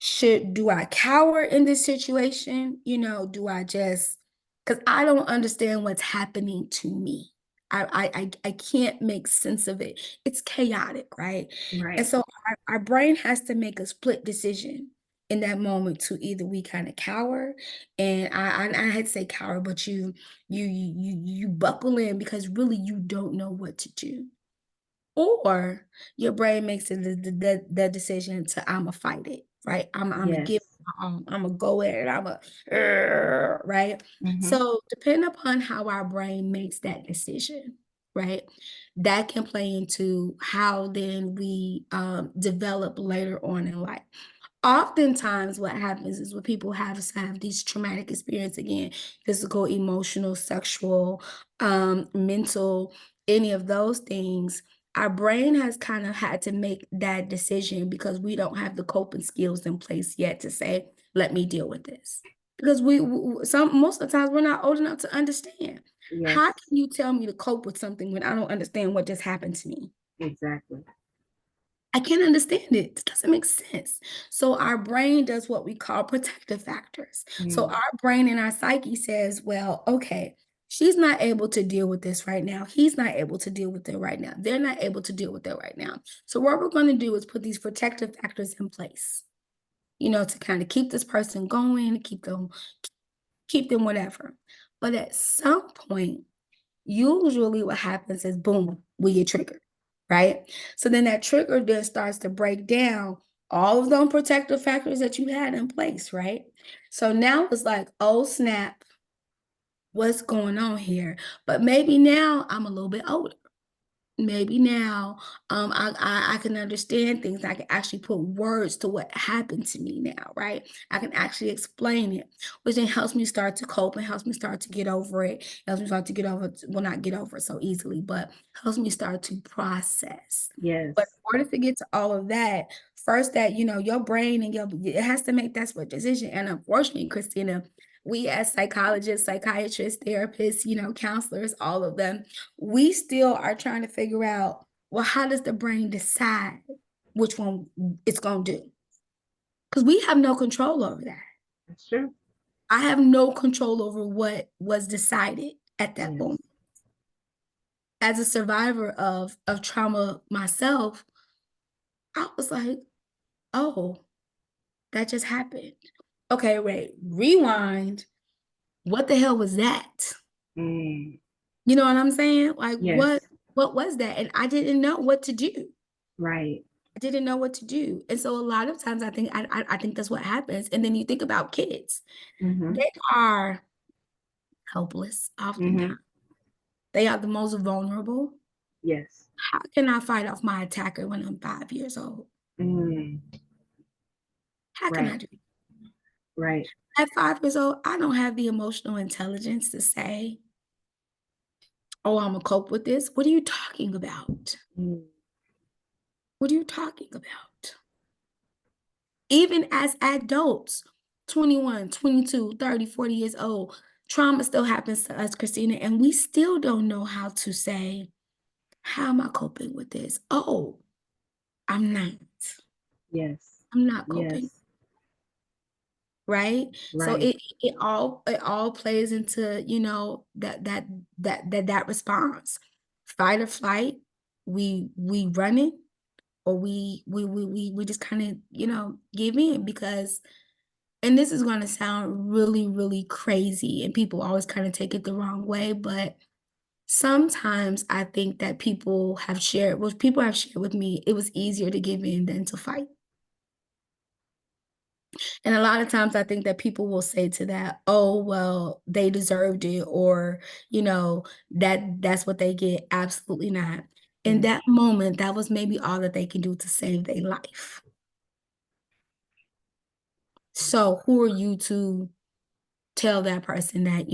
do I cower in this situation? Do I just, because I don't understand what's happening to me. I can't make sense of it. It's chaotic, right? And Right. so our brain has to make a split decision in that moment, to either we kind of cower, and I had to say cower, but you buckle in because really you don't know what to do, or your brain makes the decision to, I'ma fight it, right? I'ma give Yes. I'ma go at it, right? Mm-hmm. So depending upon how our brain makes that decision, right? That can play into how then we develop later on in life. Oftentimes what happens is when people have these traumatic experience again, physical, emotional, sexual, mental, any of those things, our brain has kind of had to make that decision because we don't have the coping skills in place yet to say, let me deal with this. Because some most of the times we're not old enough to understand. Yes, How can you tell me to cope with something when I don't understand what just happened to me? exactly. I can't understand it. It doesn't make sense. So our brain does what we call protective factors. So Mm, our brain and our psyche says, well, okay, she's not able to deal with this right now. He's not able to deal with it right now. They're not able to deal with it right now. So what we're going to do is put these protective factors in place, to kind of keep this person going, keep them whatever. But at some point, usually what happens is boom, we get triggered, right? So then that trigger then starts to break down all of those protective factors that you had in place, right? So now it's like, oh snap, what's going on here? But maybe now I'm a little bit older. Maybe now I can understand things. I can actually put words to what happened to me now, right? I can actually explain it, which then helps me start to cope and helps me start to get over it. Helps me start to get over, well, not get over it so easily, but helps me start to process. But yes. in order to get to all of that, first that your brain and it has to make that split decision. And unfortunately, Christina, we as psychologists, psychiatrists, therapists, counselors, all of them, we still are trying to figure out, well, how does the brain decide which one it's going to do? Because we have no control over that. That's true. I have no control over what was decided at that Yes. moment. As a survivor of trauma myself, I was like, oh, that just happened. Okay, wait, rewind. What the hell was that? Mm, You know what I'm saying? Like what yes. what was that? And I didn't know what to do. Right. I didn't know what to do. And so a lot of times I think that's what happens. And then you think about kids. Mm-hmm. They are helpless Mm-hmm. oftentimes. They are the most vulnerable. Yes. How can I fight off my attacker when I'm 5 years old? Mm, How can I right. do it? Right. At 5 years old, I don't have the emotional intelligence to say, oh, I'm gonna cope with this. What are you talking about? Mm, What are you talking about? Even as adults, 21, 22, 30, 40 years old, trauma still happens to us, Christina, and we still don't know how to say, how am I coping with this? Oh, I'm not. yes. I'm not coping, Yes. right? So Right. it all plays into, that response. Fight or flight, we run it, or we just kind of, give in because, and this is going to sound really, really crazy, and people always kind of take it the wrong way, but sometimes I think that people have shared with me, it was easier to give in than to fight. And a lot of times I think that people will say to that, oh, well, they deserved it, or, that's what they get. Absolutely not. In Mm, that moment, that was maybe all that they can do to save their life. So who are you to tell that person that,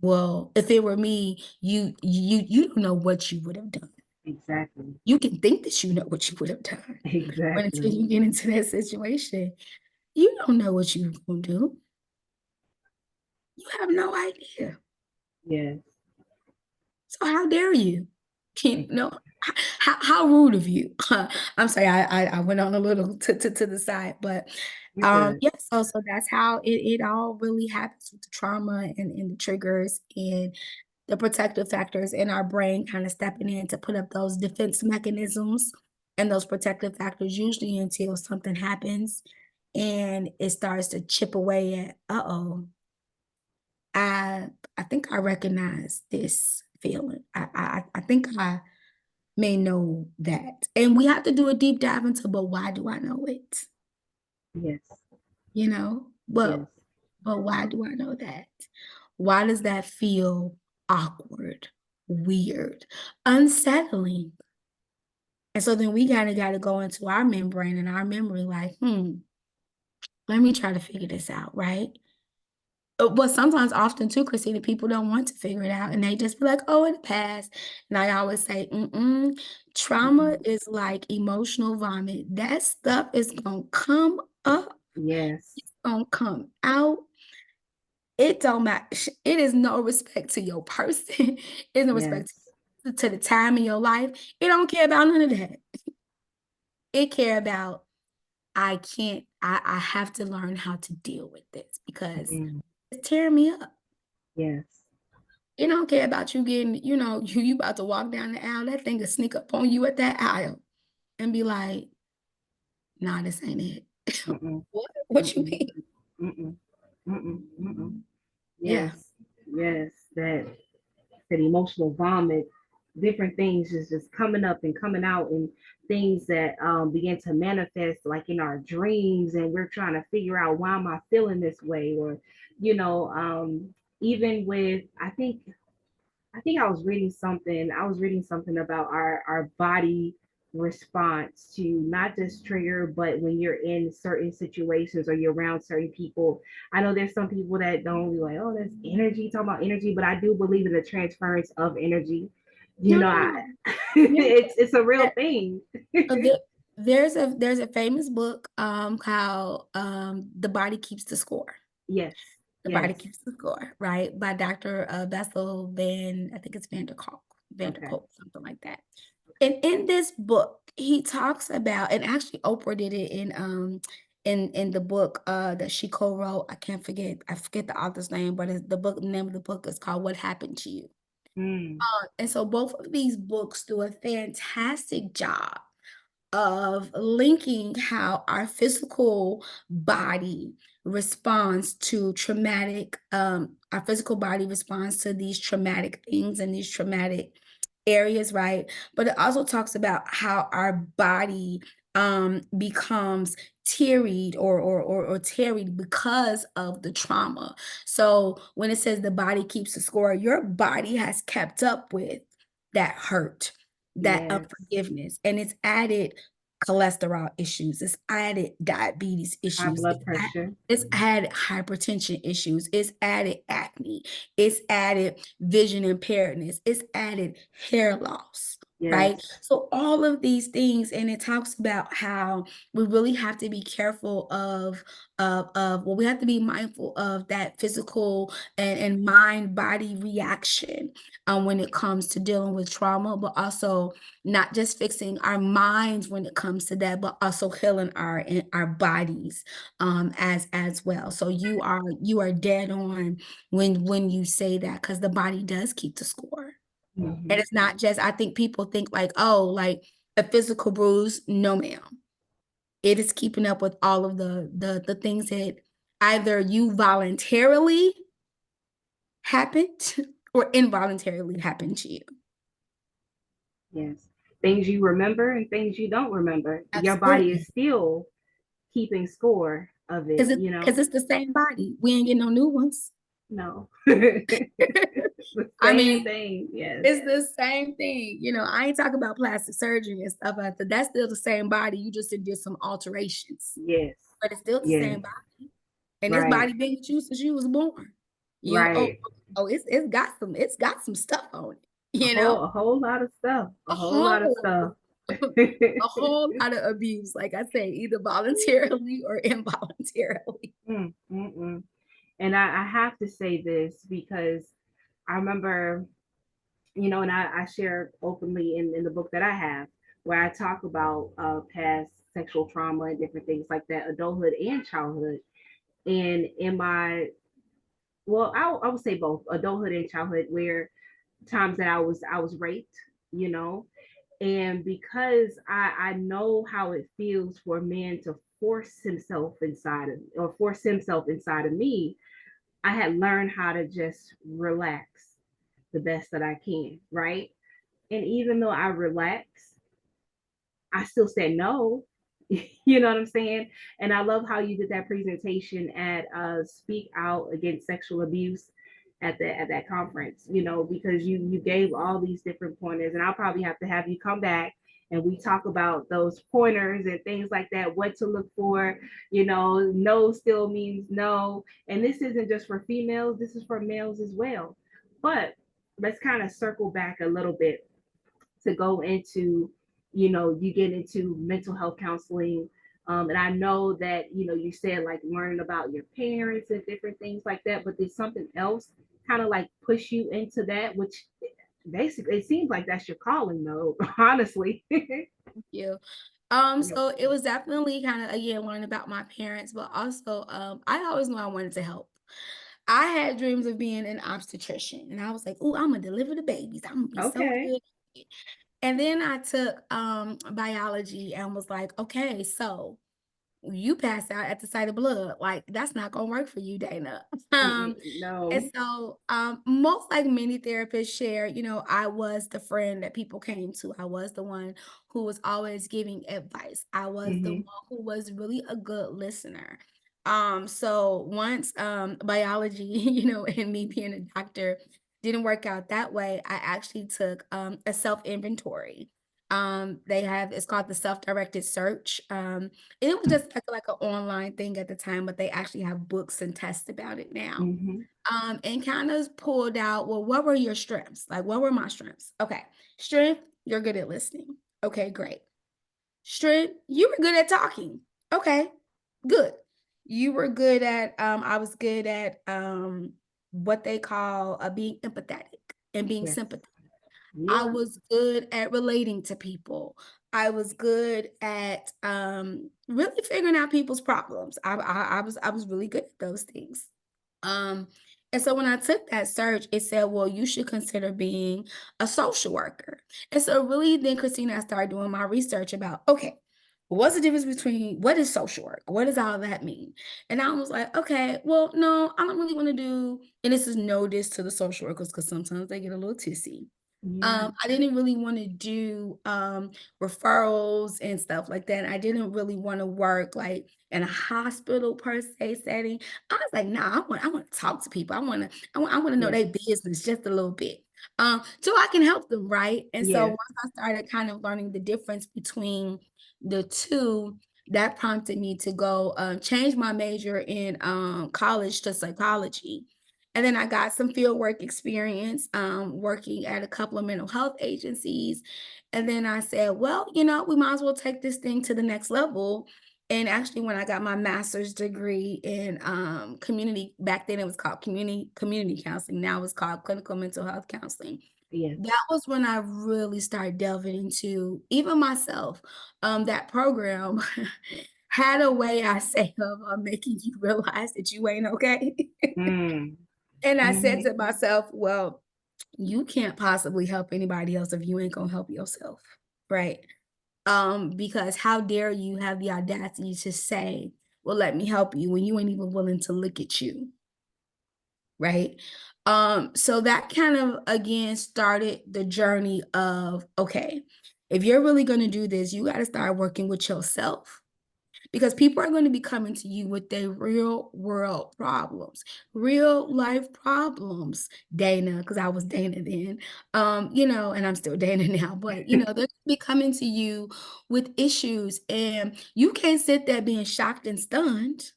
well, if it were me, you don't know what you would have done. exactly. You can think that you know what you would have done, but until Exactly. you get into that situation, you don't know what you're gonna do. You have no idea. Yes. So how dare you? Can Ex- no how rude of you. I'm sorry, I went on a little to the side, but You're good. yeah, so that's how it all really happens with the trauma and the triggers and the protective factors in our brain kind of stepping in to put up those defense mechanisms and those protective factors usually until something happens and it starts to chip away at, uh-oh, I think I recognize this feeling. I think I may know that. And we have to do a deep dive into, but why do I know it? Yes. You know? Yes. But why do I know that? Why does that feel awkward, weird, unsettling? And so then we kind of got to go into our membrane and our memory, like, let me try to figure this out, right? But sometimes, often too, Christina, people don't want to figure it out and they just be like, oh, it passed. And I always say, trauma Mm-mm. is like emotional vomit. That stuff is going to come up, Yes. it's going to come out. It don't matter. It is no respect to your person. It's no respect Yes. to the time in your life. It don't care about none of that. It care about I have to learn how to deal with this because Mm. it's tearing me up. Yes. It don't care about you getting, you about to walk down the aisle, that thing will sneak up on you at that aisle and be like, nah, this ain't it. Mm-mm. What? What you Mm-mm. mean? Mm-mm. Mm-mm. Mm-mm. Yeah. Yes. Yes. That emotional vomit, different things just coming up and coming out, and things that begin to manifest like in our dreams, and we're trying to figure out why am I feeling this way, or you know, even with I think I was reading something about our body response to not just trigger, but when you're in certain situations or you're around certain people. I know there's some people that don't be like, oh, that's energy, talking about energy, but I do believe in the transference of energy. You No, know, no, I, no. Yeah. it's a real There- thing. uh, there's a famous book called The Body Keeps the Score. Yes, The Body yes. Keeps the Score, right? By Dr. Bessel Van, I think it's Okay. Vanderkolk, something like that. And in this book, he talks about, and actually Oprah did it in the book that she co-wrote. I forget the author's name, but the name of the book is called What Happened to You. Mm, And so both of these books do a fantastic job of linking how our physical body responds to our physical body responds to these traumatic things and these traumatic areas, right? But it also talks about how our body becomes tearied or tarried because of the trauma. So when it says the body keeps the score, your body has kept up with that hurt, that yes. unforgiveness, and it's added cholesterol issues, it's added diabetes High issues, blood pressure. it's added hypertension issues, it's added acne, it's added vision impairedness, it's added hair loss, right? Yes. So all of these things, and it talks about how we really have to be careful well, we have to be mindful of that physical and mind body reaction when it comes to dealing with trauma, but also not just fixing our minds when it comes to that, but also healing our bodies as well. So you are dead on when you say that, because the body does keep the score. And Mhm. it's not just, I think people think like, oh, like a physical bruise. No, ma'am. It is keeping up with all of the things that either you voluntarily happened or involuntarily happened to you. Yes. Things you remember and things you don't remember. Your body is Absolutely. still keeping score of it, you Because know? it's the same body. We ain't getting no new ones. No. The I same mean, thing. Yes. it's the same thing. I ain't talking about plastic surgery and stuff like that. That's still the same body. You just did some alterations, Yes. but it's still the Yes. same body. And this Right. body been with you since you was born. Oh, Right. oh, it's got some stuff on it. A You whole know, a whole lot of stuff. A a whole lot of whole stuff. a whole lot of abuse. Like I say, either voluntarily or involuntarily. Mm, mm, mm. And I have to say this because I remember, and I share openly in the book that I have, where I talk about past sexual trauma and different things like that, adulthood and childhood. And in my, well, I would say both adulthood and childhood, where times that I was raped, you know, and because I know how it feels for a man to force himself inside of me, I had learned how to just relax the best that I can, right? And even though I relax, I still said no. You know what I'm saying? And I love how you did that presentation at Speak Out Against Sexual Abuse at that conference, because you gave all these different pointers, and I'll probably have to have you come back and we talk about those pointers and things like that, what to look for. No still means no. And this isn't just for females, this is for males as well. But let's kind of circle back a little bit to go into, you get into mental health counseling. And I know that, you said like learning about your parents and different things like that, but did something else kind of like push you into that, which basically it seems like that's your calling though, honestly. You. Yep. So it was definitely kind of again learning about my parents, but also I always knew I wanted to help. I had dreams of being an obstetrician, and I was like, "Oh, I'm gonna deliver the babies. I'm gonna be so Okay. good." And then I took biology and was like, "Okay, so you pass out at the sight of blood. Like that's not gonna work for you, Dana." Mm-mm, And no. so most like many therapists share, I was the friend that people came to. I was the one who was always giving advice. I was the one Hmm. who was really a good listener. So once biology, and me being a doctor didn't work out that way, I actually took a self-inventory. They have it's called the self-directed search. It was just like an online thing at the time, but they actually have books and tests about it now. Hmm. And kind of pulled out, well, what were your strengths? Like, what were my strengths? Okay, strength, you're good at listening. Okay, great. Strength, you were good at talking. Okay, good. You were good at, I was good at what they call being empathetic and being Yes. sympathetic. I Yeah. was good at relating to people. I was good at really figuring out people's problems. I was really good at those things. Um, and so when I took that search, it said, well, you should consider being a social worker. And so really then Christina, I started doing my research about, okay, what's the difference between what is social work? What does all that mean? And I was like, okay, well, no, I don't really want to do, and this is no diss to the social workers because sometimes they get a little tissy. Yeah. I didn't really wanna do, referrals and stuff like that. I didn't really wanna work, like, in a hospital per se setting. I was like, "Nah, I wanna talk to people. I wanna know Yes. their business just a little bit, so I can help them," right? And so Yes. once I started kind of learning the difference between the 2, that prompted me to go, change my major in, college to psychology. And then I got some field work experience, working at a couple of mental health agencies. And then I said, well, we might as well take this thing to the next level. And actually, when I got my master's degree in community, back then it was called community counseling. Now it's called clinical mental health counseling. Yes. That was when I really started delving into even myself. That program had a way I say of making you realize that you ain't okay. Mm. And I said Hmm. to myself, well, you can't possibly help anybody else if you ain't gonna help yourself, right? Because how dare you have the audacity to say, well, let me help you when you ain't even willing to look at you, right? So that kind of again started the journey of okay, if you're really gonna do this, you got to start working with yourself because people are going to be coming to you with their real world problems, real life problems, Dana, because I was Dana then, and I'm still Dana now, but they're going to be coming to you with issues, and you can't sit there being shocked and stunned.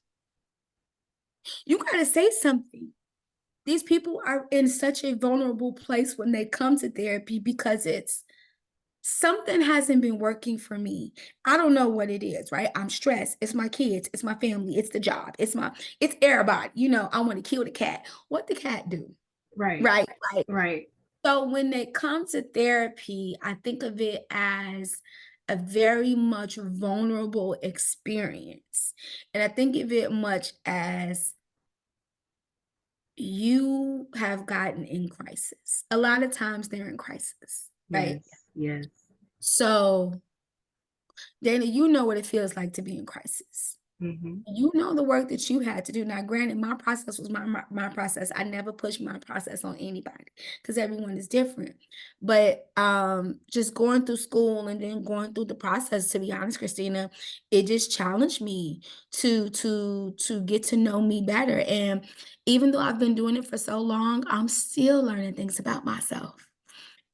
You got to say something. These people are in such a vulnerable place when they come to therapy because it's something hasn't been working for me. I don't know what it is, right? I'm stressed. It's my kids, it's my family, it's the job, it's everybody. I want to kill the cat. What the cat do? Right. Right. Like Right. so when they come to therapy, I think of it as a very much vulnerable experience. And I think of it much as you have gotten in crisis. A lot of times they're in crisis, right? Yes. Yes. So Dana, you know what it feels like to be in crisis. Hmm. You know the work that you had to do. Now, granted, my process was my process. I never push my process on anybody because everyone is different. But just going through school and then going through the process, to be honest, Christina, it just challenged me to get to know me better. And even though I've been doing it for so long, I'm still learning things about myself.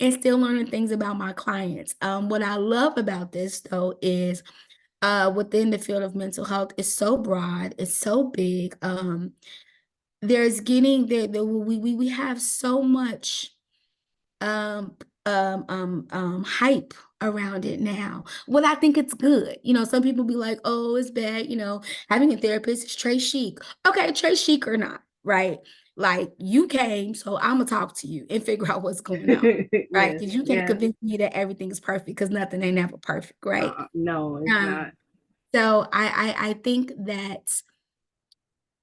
and still learning things about my clients. What I love about this though is within the field of mental health, it's so broad, it's so big. There's getting there, we have so much um hype around it now. Well, I think it's good. Some people be like, oh, it's bad, having a therapist is Trey chic. Okay, Trey chic or not, right? Like, you came, so I'm gonna talk to you and figure out what's going on, right? Yes, Because you can't yes. convince me that everything is perfect, because nothing ain't ever perfect, right? No, it's not. So I think that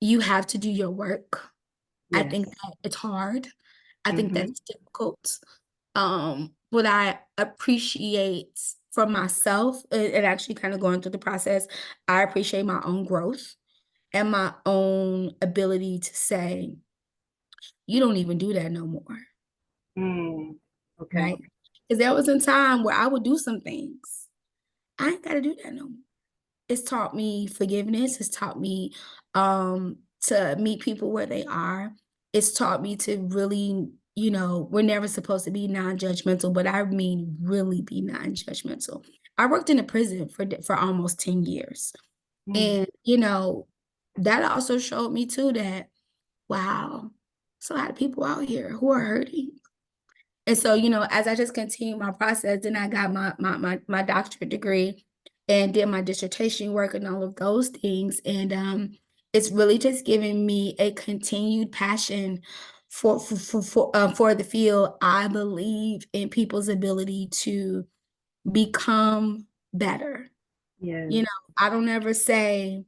you have to do your work. I Yes. think that it's hard. I think Mm-hmm. that's difficult. What I appreciate for myself, and actually kind of going through the process, I appreciate my own growth and my own ability to say, you don't even do that no more, Mm. Okay. right? Because there was a time where I would do some things. I ain't got to do that no more. It's taught me forgiveness. It's taught me to meet people where they are. It's taught me to really, we're never supposed to be non-judgmental, but I mean really be non-judgmental. I worked in a prison for almost 10 years. Mm. And, that also showed me too that, wow, there's a lot of people out here who are hurting. And so, as I just continued my process, then I got my doctorate degree and did my dissertation work and all of those things. And it's really just giving me a continued passion for the field. I believe in people's ability to become better. Yes. You know, I don't ever say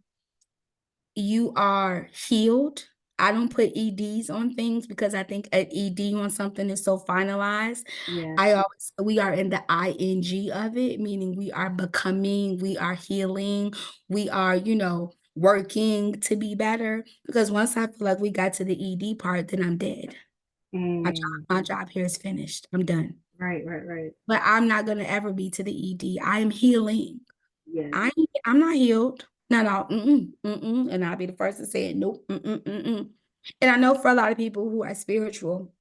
you are healed. I don't put EDs on things because I think an ED on something is so finalized. Yes. I always We are in the ing of it, meaning we are becoming, we are healing, we are, working to be better. Because once I feel like we got to the ED part, then I'm dead. Mm. My job here is finished. I'm done. Right, right, right. But I'm not gonna ever be to the ED. I am healing. Yes. I'm not healed. Not all. And I'll be the first to say it. Nope. And I know for a lot of people who are spiritual,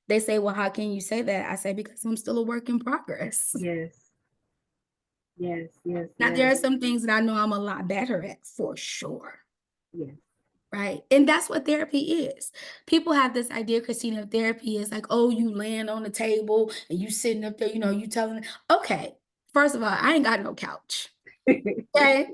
they say, "Well, how can you say that?" I say, because I'm still a work in progress. Yes. Yes. Yes. Now there Yes. are some things that I know I'm a lot better at for sure. Yes. Right. And that's what therapy is. People have this idea, Christina, of therapy is like, oh, you laying on the table and you sitting up there, you telling, okay, first of all, I ain't got no couch. Okay.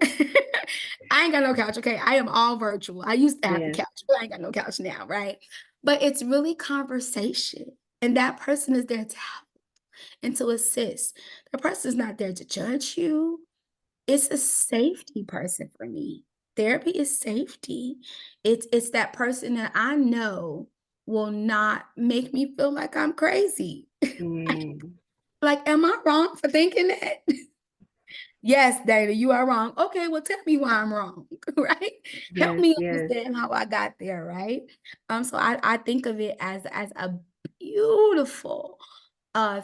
I ain't got no couch. Okay. I am all virtual. I used to have the Yes. couch, but I ain't got no couch now. Right. But it's really conversation. And that person is there to help and to assist. The person is not there to judge you. It's a safety person for me. Therapy is safety. It's that person that I know will not make me feel like I'm crazy. Mm. Like, am I wrong for thinking that? Yes, Dana, you are wrong. Okay, well, tell me why I'm wrong, right? Help Yes. me Yes. understand how I got there, right? So I think of it as a beautiful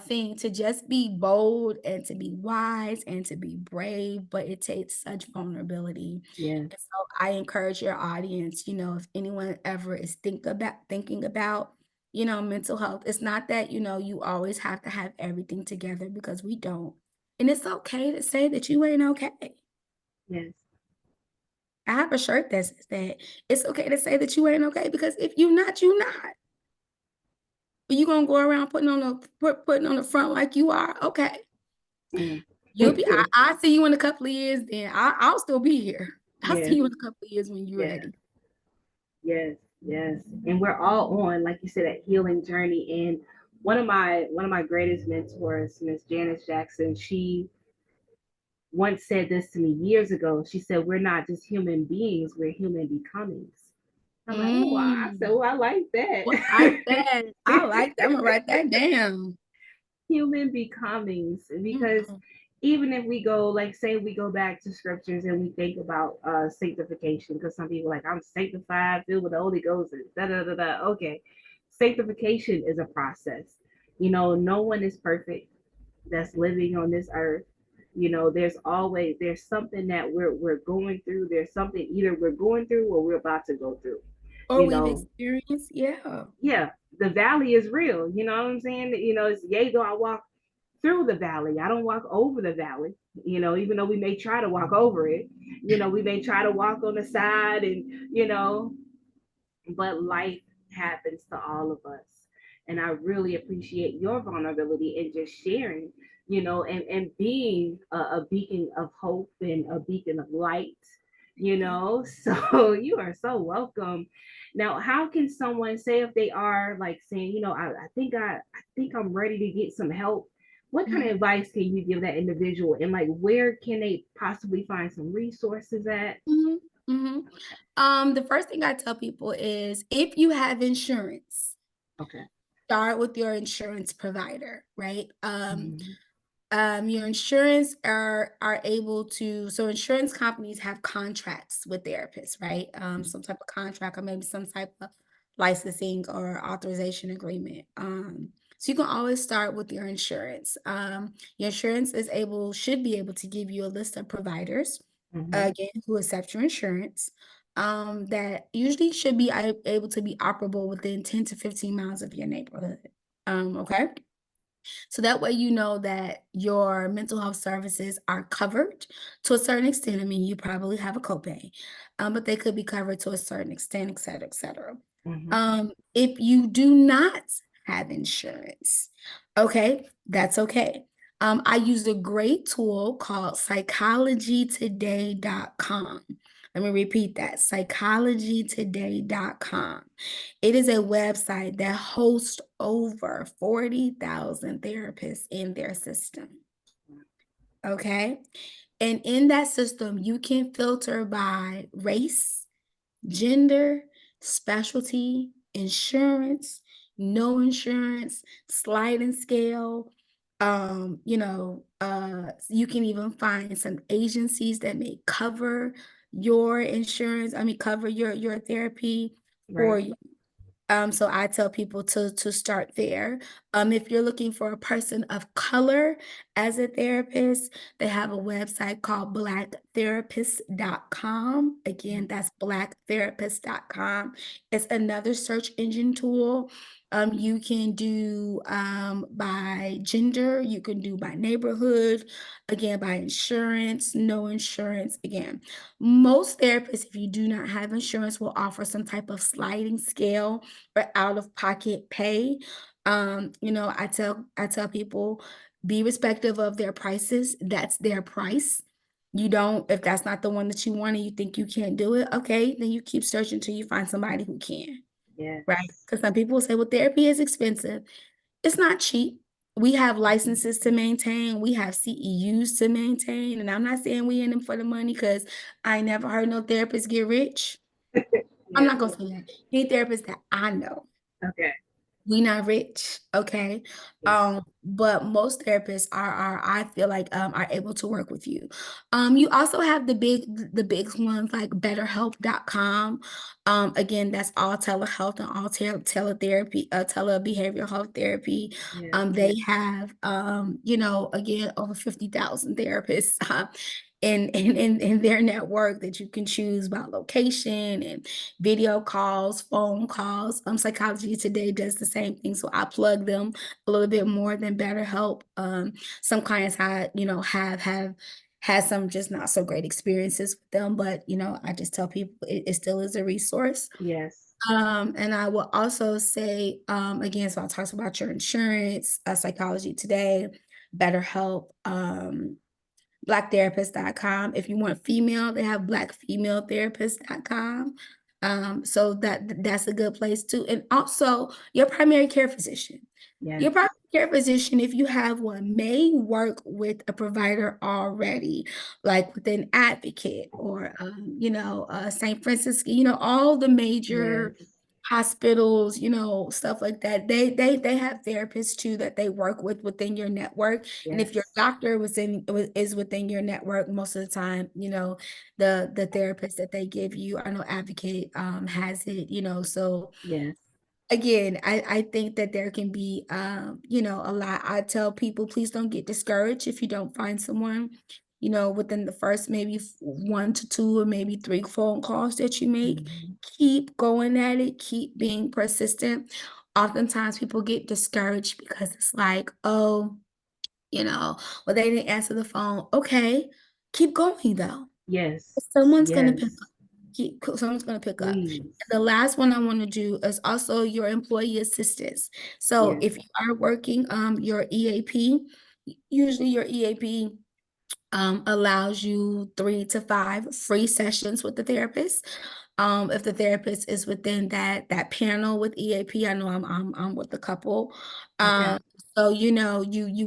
thing to just be bold and to be wise and to be brave, but it takes such vulnerability. Yes. And so I encourage your audience, if anyone ever is thinking about, mental health, it's not that, you always have to have everything together, because we don't. And it's okay to say that you ain't okay. Yes. I have a shirt that says that it's okay to say that you ain't okay, because if you're not, you're not. But you gonna go around putting on the front like you are, okay. Mm. You'll be. I see you in a couple of years. Then I'll still be here. I'll see Yes. you in a couple of years when you're Yes. ready. Yes. Yes. And we're all on, like you said, that healing journey. And one of my greatest mentors, Miss Janice Jackson, she once said this to me years ago. She said, "We're not just human beings; we're human becomings." I'm like, "Oh, I said, Mm. well, I like Well, I that." said I like that. I'm gonna write that down. Human becomings, because Mhm. even if we go, like, say we go back to scriptures and we think about sanctification, because some people are like, I'm sanctified, filled with the Holy Ghost, and da da da da. Okay, sanctification is a process. No one is perfect that's living on this earth. There's something that we're going through. There's something either we're going through or we're about to go through. Or you we've know experienced, yeah. yeah, the valley is real. You know what I'm saying? It's yea, though I walk through the valley. I don't walk over the valley, even though we may try to walk over it. We may try to walk on the side but life happens to all of us. And I really appreciate your vulnerability and just sharing, and being a beacon of hope and a beacon of light, So you are so welcome. Now, how can someone say if they are like saying, I think I'm ready to get some help? What kind of advice can you give that individual, and like where can they possibly find some resources at? Mhm, mhm. The first thing I tell people is if you have insurance, Okay. start with your insurance provider, right? Mhm. Your insurance are able to, so insurance companies have contracts with therapists, right? Some type of contract or maybe some type of licensing or authorization agreement. So you can always start with your insurance. Your insurance should be able to give you a list of providers, Mhm. again, who accept your insurance. That usually should be able to be operable within 10 to 15 miles of your neighborhood. Okay. So that way you know that your mental health services are covered to a certain extent. I mean, you probably have a copay, but they could be covered to a certain extent, et cetera, et cetera. Mhm. If you do not have insurance, okay, that's okay. I use a great tool called psychologytoday.com. Let me repeat that, psychologytoday.com. It is a website that hosts over 40,000 therapists in their system. Okay. And in that system, you can filter by race, gender, specialty, insurance, no insurance, sliding scale. You can even find some agencies that may cover your insurance, cover your therapy for Right. you. So I tell people to start there. If you're looking for a person of color as a therapist, they have a website called blacktherapist.com. Again, that's blacktherapist.com. It's another search engine tool. You can do by gender, you can do by neighborhood, again, by insurance, no insurance. Again, most therapists, if you do not have insurance, will offer some type of sliding scale or out of pocket pay. I tell people be respective of their prices. That's their price. You don't, if that's not the one that you want and you think you can't do it, okay, then you keep searching until you find somebody who can, right? Yes. Because some people will say, well, therapy is expensive. It's not cheap. We have licenses to maintain, we have CEUs to maintain. And I'm not saying we in them for the money because I never heard no therapist get rich. I'm Yes. not gonna say that. Any therapist that I know, Okay. we not rich, okay? Yes. But most therapists are I feel like are able to work with you. You also have the big ones like betterhelp.com. Again, that's all telehealth and all teletherapy, telebehavioral health therapy. Yes. They have again over 50,000 therapists in their network that you can choose by location and video calls, phone calls. Psychology Today does the same thing. So I plug them a little bit more than BetterHelp. Some clients have had some just not so great experiences with them, but I just tell people it still is a resource. Yes. And I will also say, again, so I talked about your insurance, Psychology Today, BetterHelp, blacktherapist.com. If you want female, they have blackfemaletherapist.com. So that's a good place too. And also your primary care physician. Your Yes. primary care physician, if you have one, may work with a provider already, like with an advocate or St. Francis, all the major Yes. hospitals, stuff like that. They have therapists too that they work with within your network. And if your Yes. doctor is within your network, most of the time, the therapist that they give you, I know Advocate has it, so Yes. again, I think that there can be a lot. I tell people, please don't get discouraged if you don't find someone, within the first maybe 1 to 2 or maybe 3 phone calls that you make. Mhm. Keep going at it, keep being persistent. oftentimes people get discouraged because it's like, oh, well, they didn't answer the phone. Okay, keep going though. Yes. Someone's gonna pick up. Yes. Someone's gonna pick up. Please. The last one I want to do is also your employee assistance. So Yes. if you are working your EAP, usually your EAP allows you 3 to 5 free sessions with the therapist. If the therapist is within that panel with EAP, I know I'm with a couple. Okay. Um, so you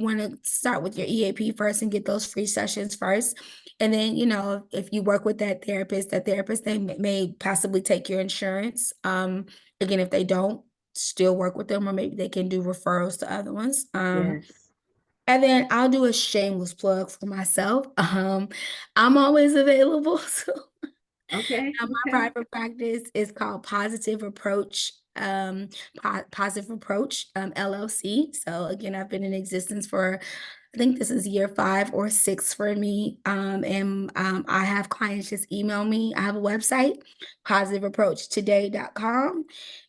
want to start with your EAP first and get those free sessions first. And then, if you work with that therapist, they may possibly take your insurance. Again, if they don't, still work with them, or maybe they can do referrals to other ones. Yes. And then I'll do a shameless plug for myself. I'm always available. So Okay. now my Okay. private practice is called Positive Approach, LLC. So again, I've been in existence for, I think this is year 5 or 6 for me. And I have clients just email me. I have a website, positiveapproachtoday.com.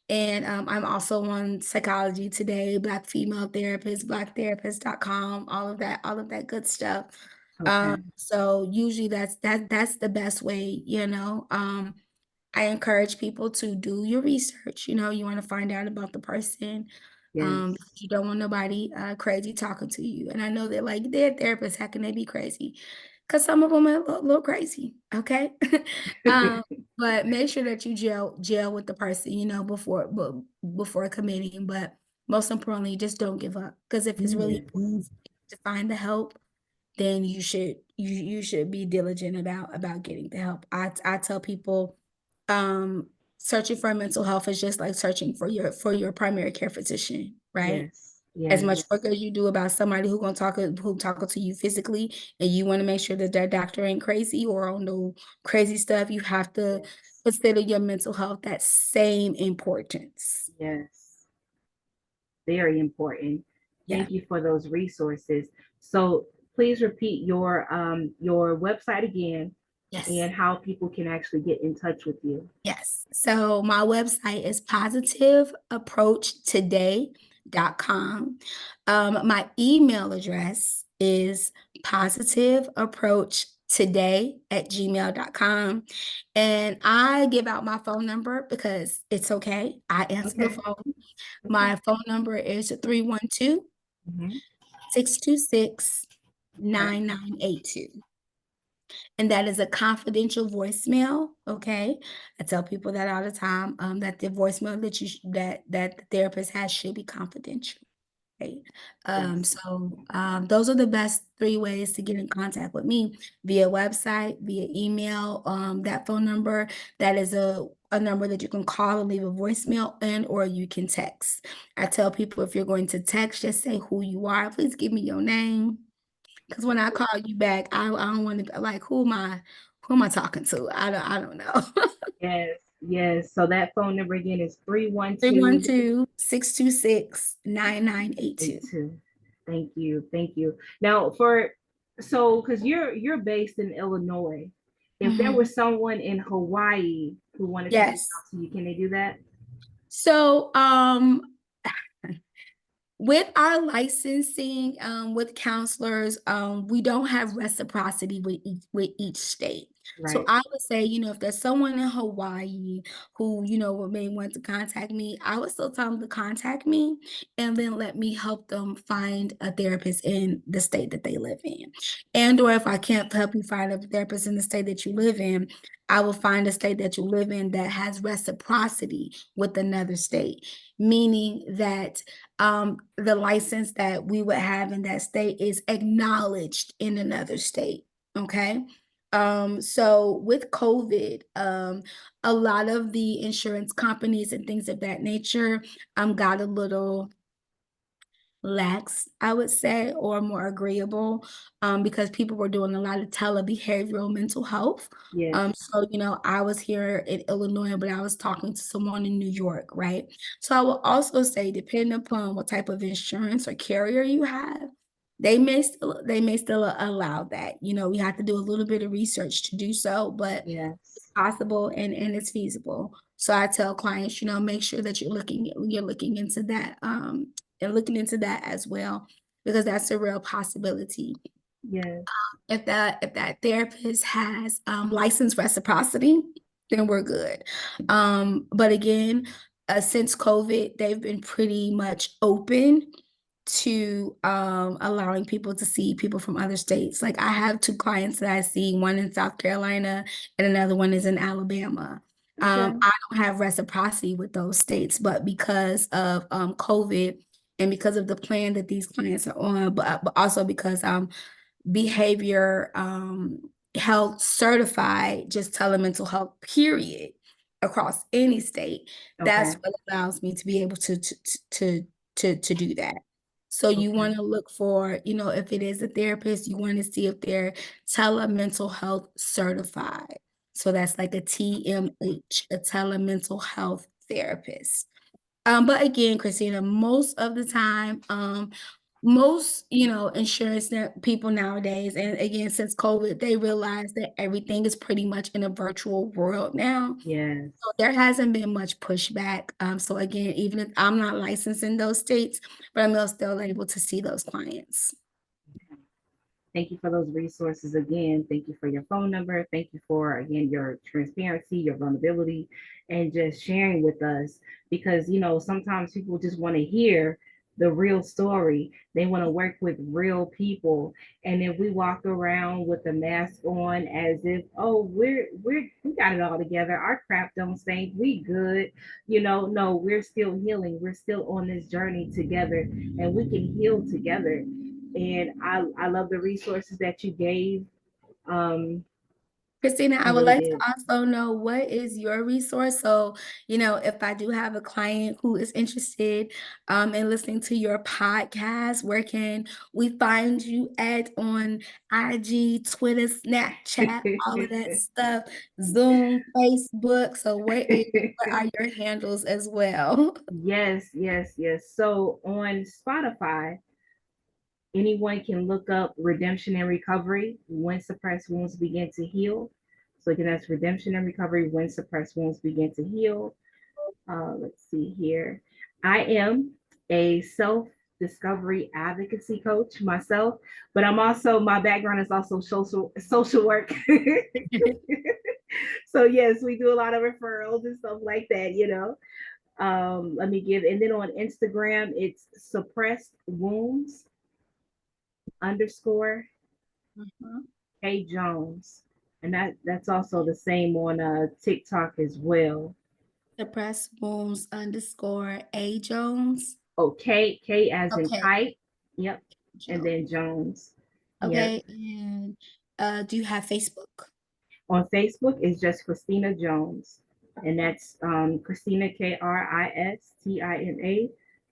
And I'm also on Psychology Today, Black Female Therapist, blacktherapist.com, all of that good stuff. Okay. So usually that's the best way. I encourage people to do your research. You want to find out about the person. Yes. Because you don't want nobody crazy talking to you. And I know that like they're therapists, how can they be crazy? Because some of them are a little crazy. Okay. um, but make sure that you gel with the person, before committing. But most importantly, just don't give up. Because if it's really important Yes. to find the help, then you should be diligent about getting the help. I tell people, searching for mental health is just like searching for your primary care physician, right? Yes. As much Yes. work as you do about somebody who talking to you physically, and you want to make sure that that doctor ain't crazy or on no crazy stuff, you have to Yes. consider your mental health that same importance. Yes. Very important. Yeah. Thank you for those resources. So please repeat your website again Yes. and how people can actually get in touch with you. Yes. So my website is positiveapproachtoday.com. My email address is positiveapproachtoday@gmail.com. And I give out my phone number because it's okay. I answer the Okay. phone. Okay. My phone number is 312 Hmm. 626 Okay. 9982. And that is a confidential voicemail. Okay, I tell people that all the time. That the voicemail that the therapist has should be confidential. Right. Yes. Those are the best 3 ways to get in contact with me: via website, via email. That phone number, that is a number that you can call and leave a voicemail, and or you can text. I tell people, if you're going to text, just say who you are. Please give me your name, because when I call you back, I don't want to, like, who am I talking to? I don't know. Yes. Yes. So that phone number again is 312 312-626-9982. 82. Thank you. Thank you. Now for so because you're based in Illinois, if there Mhm. was someone in Hawaii who wanted to reach Yes. out to you, can they do that? So, with our licensing, with counselors, we don't have reciprocity with each state. So Right. I would say, if there's someone in Hawaii who, may want to contact me, I would still tell them to contact me, and then let me help them find a therapist in the state that they live in. And or if I can't help you find a therapist in the state that you live in, I will find a state that you live in that has reciprocity with another state, meaning that the license that we would have in that state is acknowledged in another state. Okay. So with COVID, a lot of the insurance companies and things of that nature got a little lax, I would say, or more agreeable, because people were doing a lot of telebehavioral mental health. Yes. So, I was here in Illinois, but I was talking to someone in New York, right? So I will also say, depending upon what type of insurance or carrier you have, they may still allow that. We have to do a little bit of research to do so, but it's Yes. possible and it's feasible. So I tell clients, make sure that you're looking into that, and looking into that as well, because that's a real possibility. Yes. If that therapist has licensed reciprocity, then we're good. But again, since COVID, they've been pretty much open to allowing people to see people from other states. Like I have two clients that I see, one in South Carolina and another one is in Alabama. Okay. I don't have reciprocity with those states, but because of COVID and because of the plan that these clients are on, but also because behavior health certified, just telemental health, period, across any state. That's Okay. what allows me to be able to do that. So you Okay. want to look for, if it is a therapist, you want to see if they're telemental health certified. So that's like a TMH, a telemental health therapist. But again, Christina, most of the time, most, insurance people nowadays, and again, since COVID, they realize that everything is pretty much in a virtual world now. So Yes. there hasn't been much pushback. So again, even if I'm not licensed in those states, but I'm still able to see those clients. Thank you for those resources again. Thank you for your phone number. Thank you for, again, your transparency, your vulnerability, and just sharing with us. Because, sometimes people just want to hear the real story. They want to work with real people. And if we walk around with a mask on as if, oh, we got it all together. Our crap don't stink. We good. No, we're still healing. We're still on this journey together, and we can heal together. And I love the resources that you gave. Um, Christina, I I would really like to did. also know what is your resource. So, if I do have a client who is interested in listening to your podcast, where can we find you at on IG, Twitter, Snapchat, all of that stuff, Zoom, Facebook? So, what are your handles as well? Yes, yes, yes. So on Spotify, anyone can look up Redemption and Recovery when suppressed wounds begin to heal. So again, that's Redemption and Recovery when suppressed wounds begin to heal. Let's see here. I am a self discovery advocacy coach myself, but I'm also, my background is also social work. So yes, we do a lot of referrals and stuff like that. Let me give, and then on Instagram, it's suppressed wounds underscore Mhm. K Jones. And that's also the same on TikTok as well. Suppress Wounds underscore A Jones. Oh, K as in Okay, kite. Yep. And Jones. then Jones. Yep. Okay, and do you have Facebook? On Facebook is just Christina Jones. And that's Christina Kristina.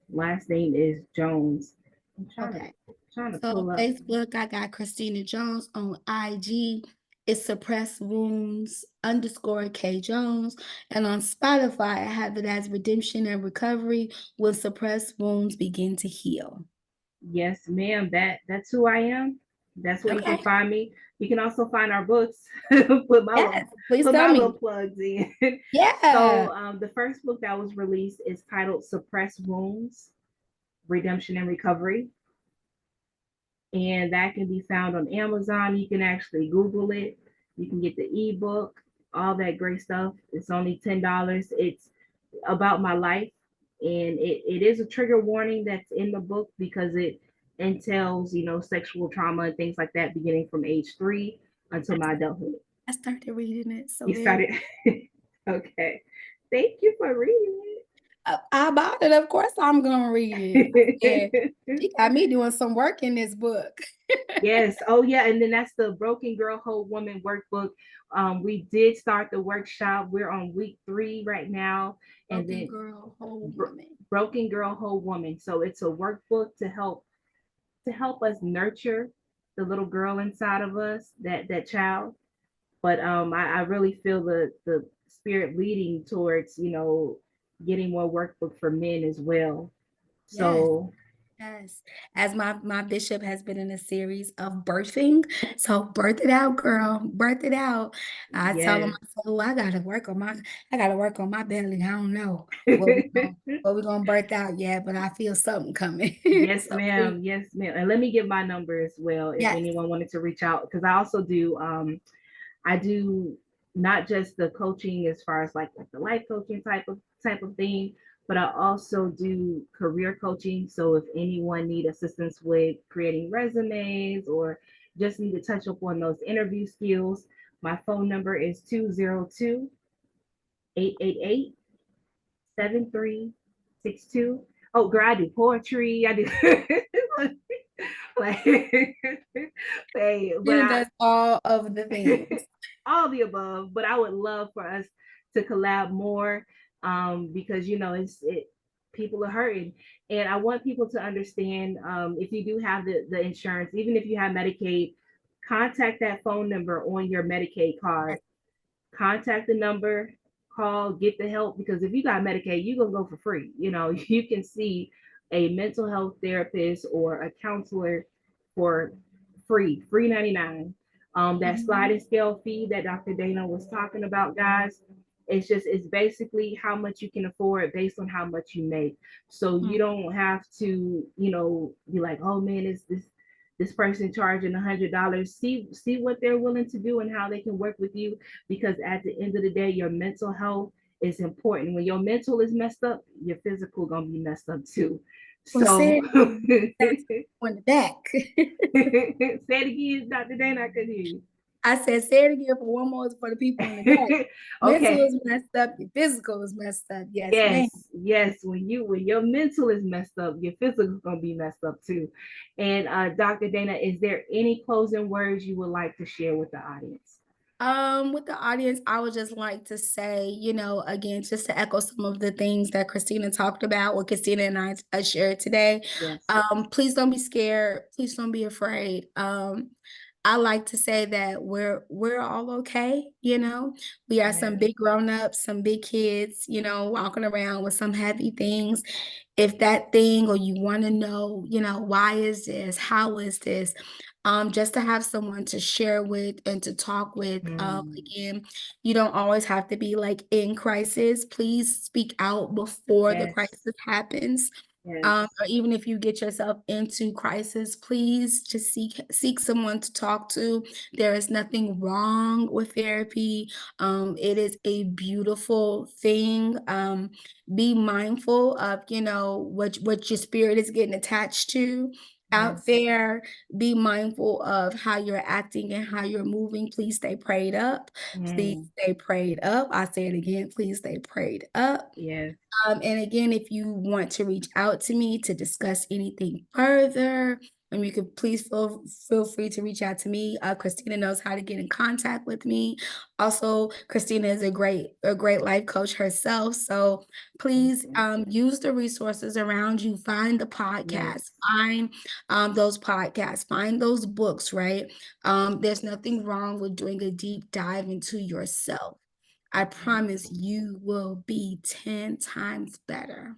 Last name is Jones. I'm Okay. trying to So pull up. Facebook, I got Christina Jones. On IG, it's Suppress Wounds underscore K Jones. And on Spotify, I have it as Redemption and Recovery when suppressed wounds begin to heal. Yes, ma'am. That's who I am. That's where you can Okay. find me. You can also find our books. put my little Yes, please put tell my little me. plugs in. Yeah. So the first book that was released is titled Suppressed Wounds, Redemption and Recovery. And that can be found on Amazon. You can actually Google it. You can get the ebook, all that great stuff. It's only $10. It's about my life, and it is a trigger warning that's in the book because it entails, sexual trauma and things like that, beginning from age 3 until my adulthood. I started reading it. So You there. started. Okay, thank you for reading I bought it. Of course, I'm gonna read it. Yeah, it. she got me doing some work in this book. Yes. Oh, yeah. And then that's the Broken Girl Whole Woman workbook. We did start the workshop. We're on week 3 right now. And Broken then girl, whole woman. Broken Girl Whole Woman. So it's a workbook to help us nurture the little girl inside of us, that child. But I really feel the spirit leading towards, getting more workbook for men as well. Yes. So Yes, as my bishop has been in a series of birthing, so birth it out, girl, birth it out. I tell him, Yes. I said, "Oh, I gotta work on my belly. I don't know what we gonna birth out yet, but I feel something coming." Yes, So ma'am. please, Yes, ma'am. And let me give my number as well if yes, anyone wanted to reach out, because I also do I do not just the coaching as far as like the life coaching type of thing, but I also do career coaching. So if anyone need assistance with creating resumes or just need to touch up on those interview skills, my phone number is 202-888-7362. Oh, girl, I do poetry. I do like, hey, but Gina does all of the things. all the above. But I would love for us to collab more, because it people are hurting, and I want people to understand, if you do have the insurance, even if you have Medicaid, contact that phone number on your Medicaid card. Contact the number, call, get the help, because if you got Medicaid, you're gonna go for free. You can see a mental health therapist or a counselor for free 99. That Mhm. sliding scale fee that Dr. Dana was talking about, guys, it's basically how much you can afford based on how much you make. So you Mm. don't have to, be like, oh man, is this person charging $100? See what they're willing to do and how they can work with you, because at the end of the day, your mental health is important. When your mental is messed up, your physical gonna be messed up too. Well, say So it again. That's on the back. say it again, Dr. Dana, I could hear you. I said, say it again for one more for the people in the back. Mental Okay. is messed up, your physical is messed up. Yes, Yes, ma'am. yes. When your mental is messed up, your physical is gonna be messed up too. And Dr. Dana, is there any closing words you would like to share with the audience? With the audience, I would just like to say, again, just to echo some of the things that Christina talked about, what Christina and I shared today. Yes. Please don't be scared. Please don't be afraid. I like to say that we're all okay, We are some Yes. big grown-ups, some big kids, walking around with some heavy things. If that thing or you want to know, why is this? How is this? Just to have someone to share with and to talk with. Mm, Again, you don't always have to be like in crisis. Please speak out before the yes. crisis happens. Yes. Or even if you get yourself into crisis, please just seek someone to talk to. There is nothing wrong with therapy. It is a beautiful thing. Be mindful of what your spirit is getting attached to out Yes. there. Be mindful of how you're acting and how you're moving. Please stay prayed up. Please Mm, stay prayed up. I say it again. Please stay prayed up. yes. And again, if you want to reach out to me to discuss anything further, you can please feel free to reach out to me. Christina knows how to get in contact with me. Also, Christina is a great life coach herself. So please Okay. use the resources around you. Find the Yes. podcast. Find those podcasts. Find those books. Right. There's nothing wrong with doing a deep dive into yourself. I promise you will be 10 times better.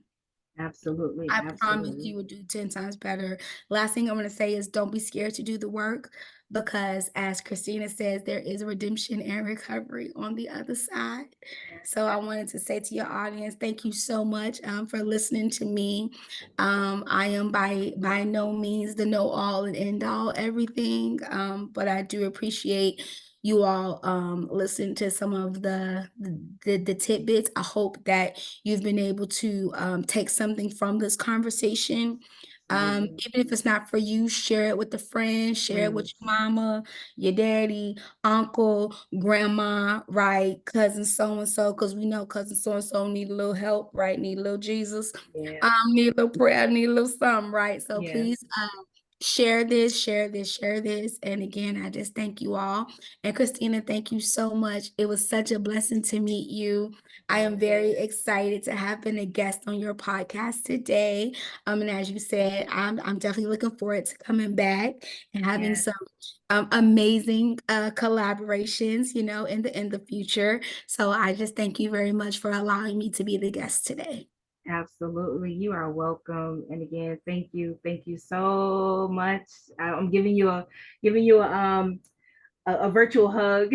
Absolutely. I promise Absolutely. you will do 10 times better. Last thing I'm going to say is don't be scared to do the work because, as Christina says, there is redemption and recovery on the other side. So, I wanted to say to your audience, thank you so much for listening to me. I am by no means the know all and end all everything, but I do appreciate you all listen to some of the tidbits. I hope that you've been able to take something from this conversation. Absolutely. Even if it's not for you, share it with a friend, share it with Please. your mama, your daddy, uncle, grandma, right? Cousin so and so, because we know cousin so and so need a little help, right? Need a little Jesus, Yeah. need a little prayer, need a little something, right? So Yes. please share this, share this, share this. And again, I just thank you all. And Christina, thank you so much. It was such a blessing to meet you. I am very excited to have been a guest on your podcast today. And as you said, I'm definitely looking forward to coming back and having Yes. some amazing collaborations, in the future. So I just thank you very much for allowing me to be the guest today. Absolutely. You are welcome. And again, thank you. Thank you so much. I'm giving you a virtual hug.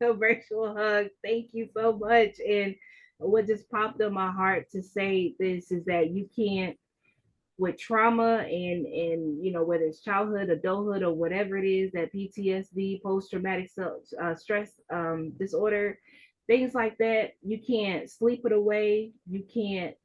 A virtual hug. Thank you so much. And what just popped in my heart to say this is that you can't, with trauma and whether it's childhood, adulthood, or whatever it is, that PTSD, post traumatic stress disorder, things like that, you can't sleep it away. You can't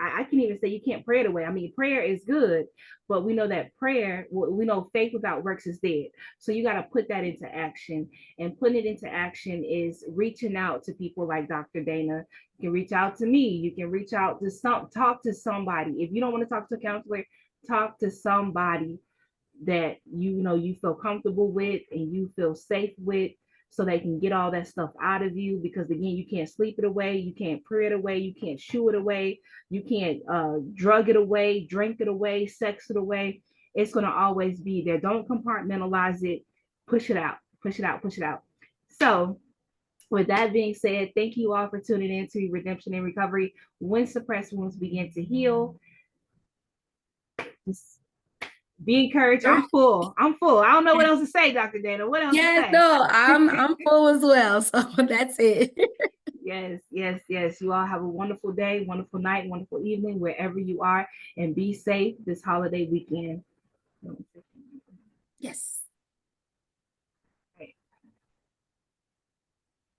I can even say you can't pray it away. I mean, prayer is good, but we know that prayer, we know faith without works is dead. So you got to put that into action. And putting it into action is reaching out to people like Dr. Dana. You can reach out to me. You can reach out to talk to somebody. If you don't want to talk to a counselor, talk to somebody that you feel comfortable with and you feel safe with, so they can get all that stuff out of you. Because again, you can't sleep it away, you can't pray it away, you can't shoo it away, you can't drug it away, drink it away, sex it away. It's going to always be there. Don't compartmentalize it. Push it out, push it out, push it out. So with that being said, thank you all for tuning in to Redemption and Recovery. When suppressed wounds begin to heal, just be encouraged. I'm full. I'm full. I don't know what else to say, Dr. Dana. What else to Yes, say? no, I'm full as well. So that's it. Yes, yes, yes. You all have a wonderful day, wonderful night, wonderful evening, wherever you are, and be safe this holiday weekend. Yes.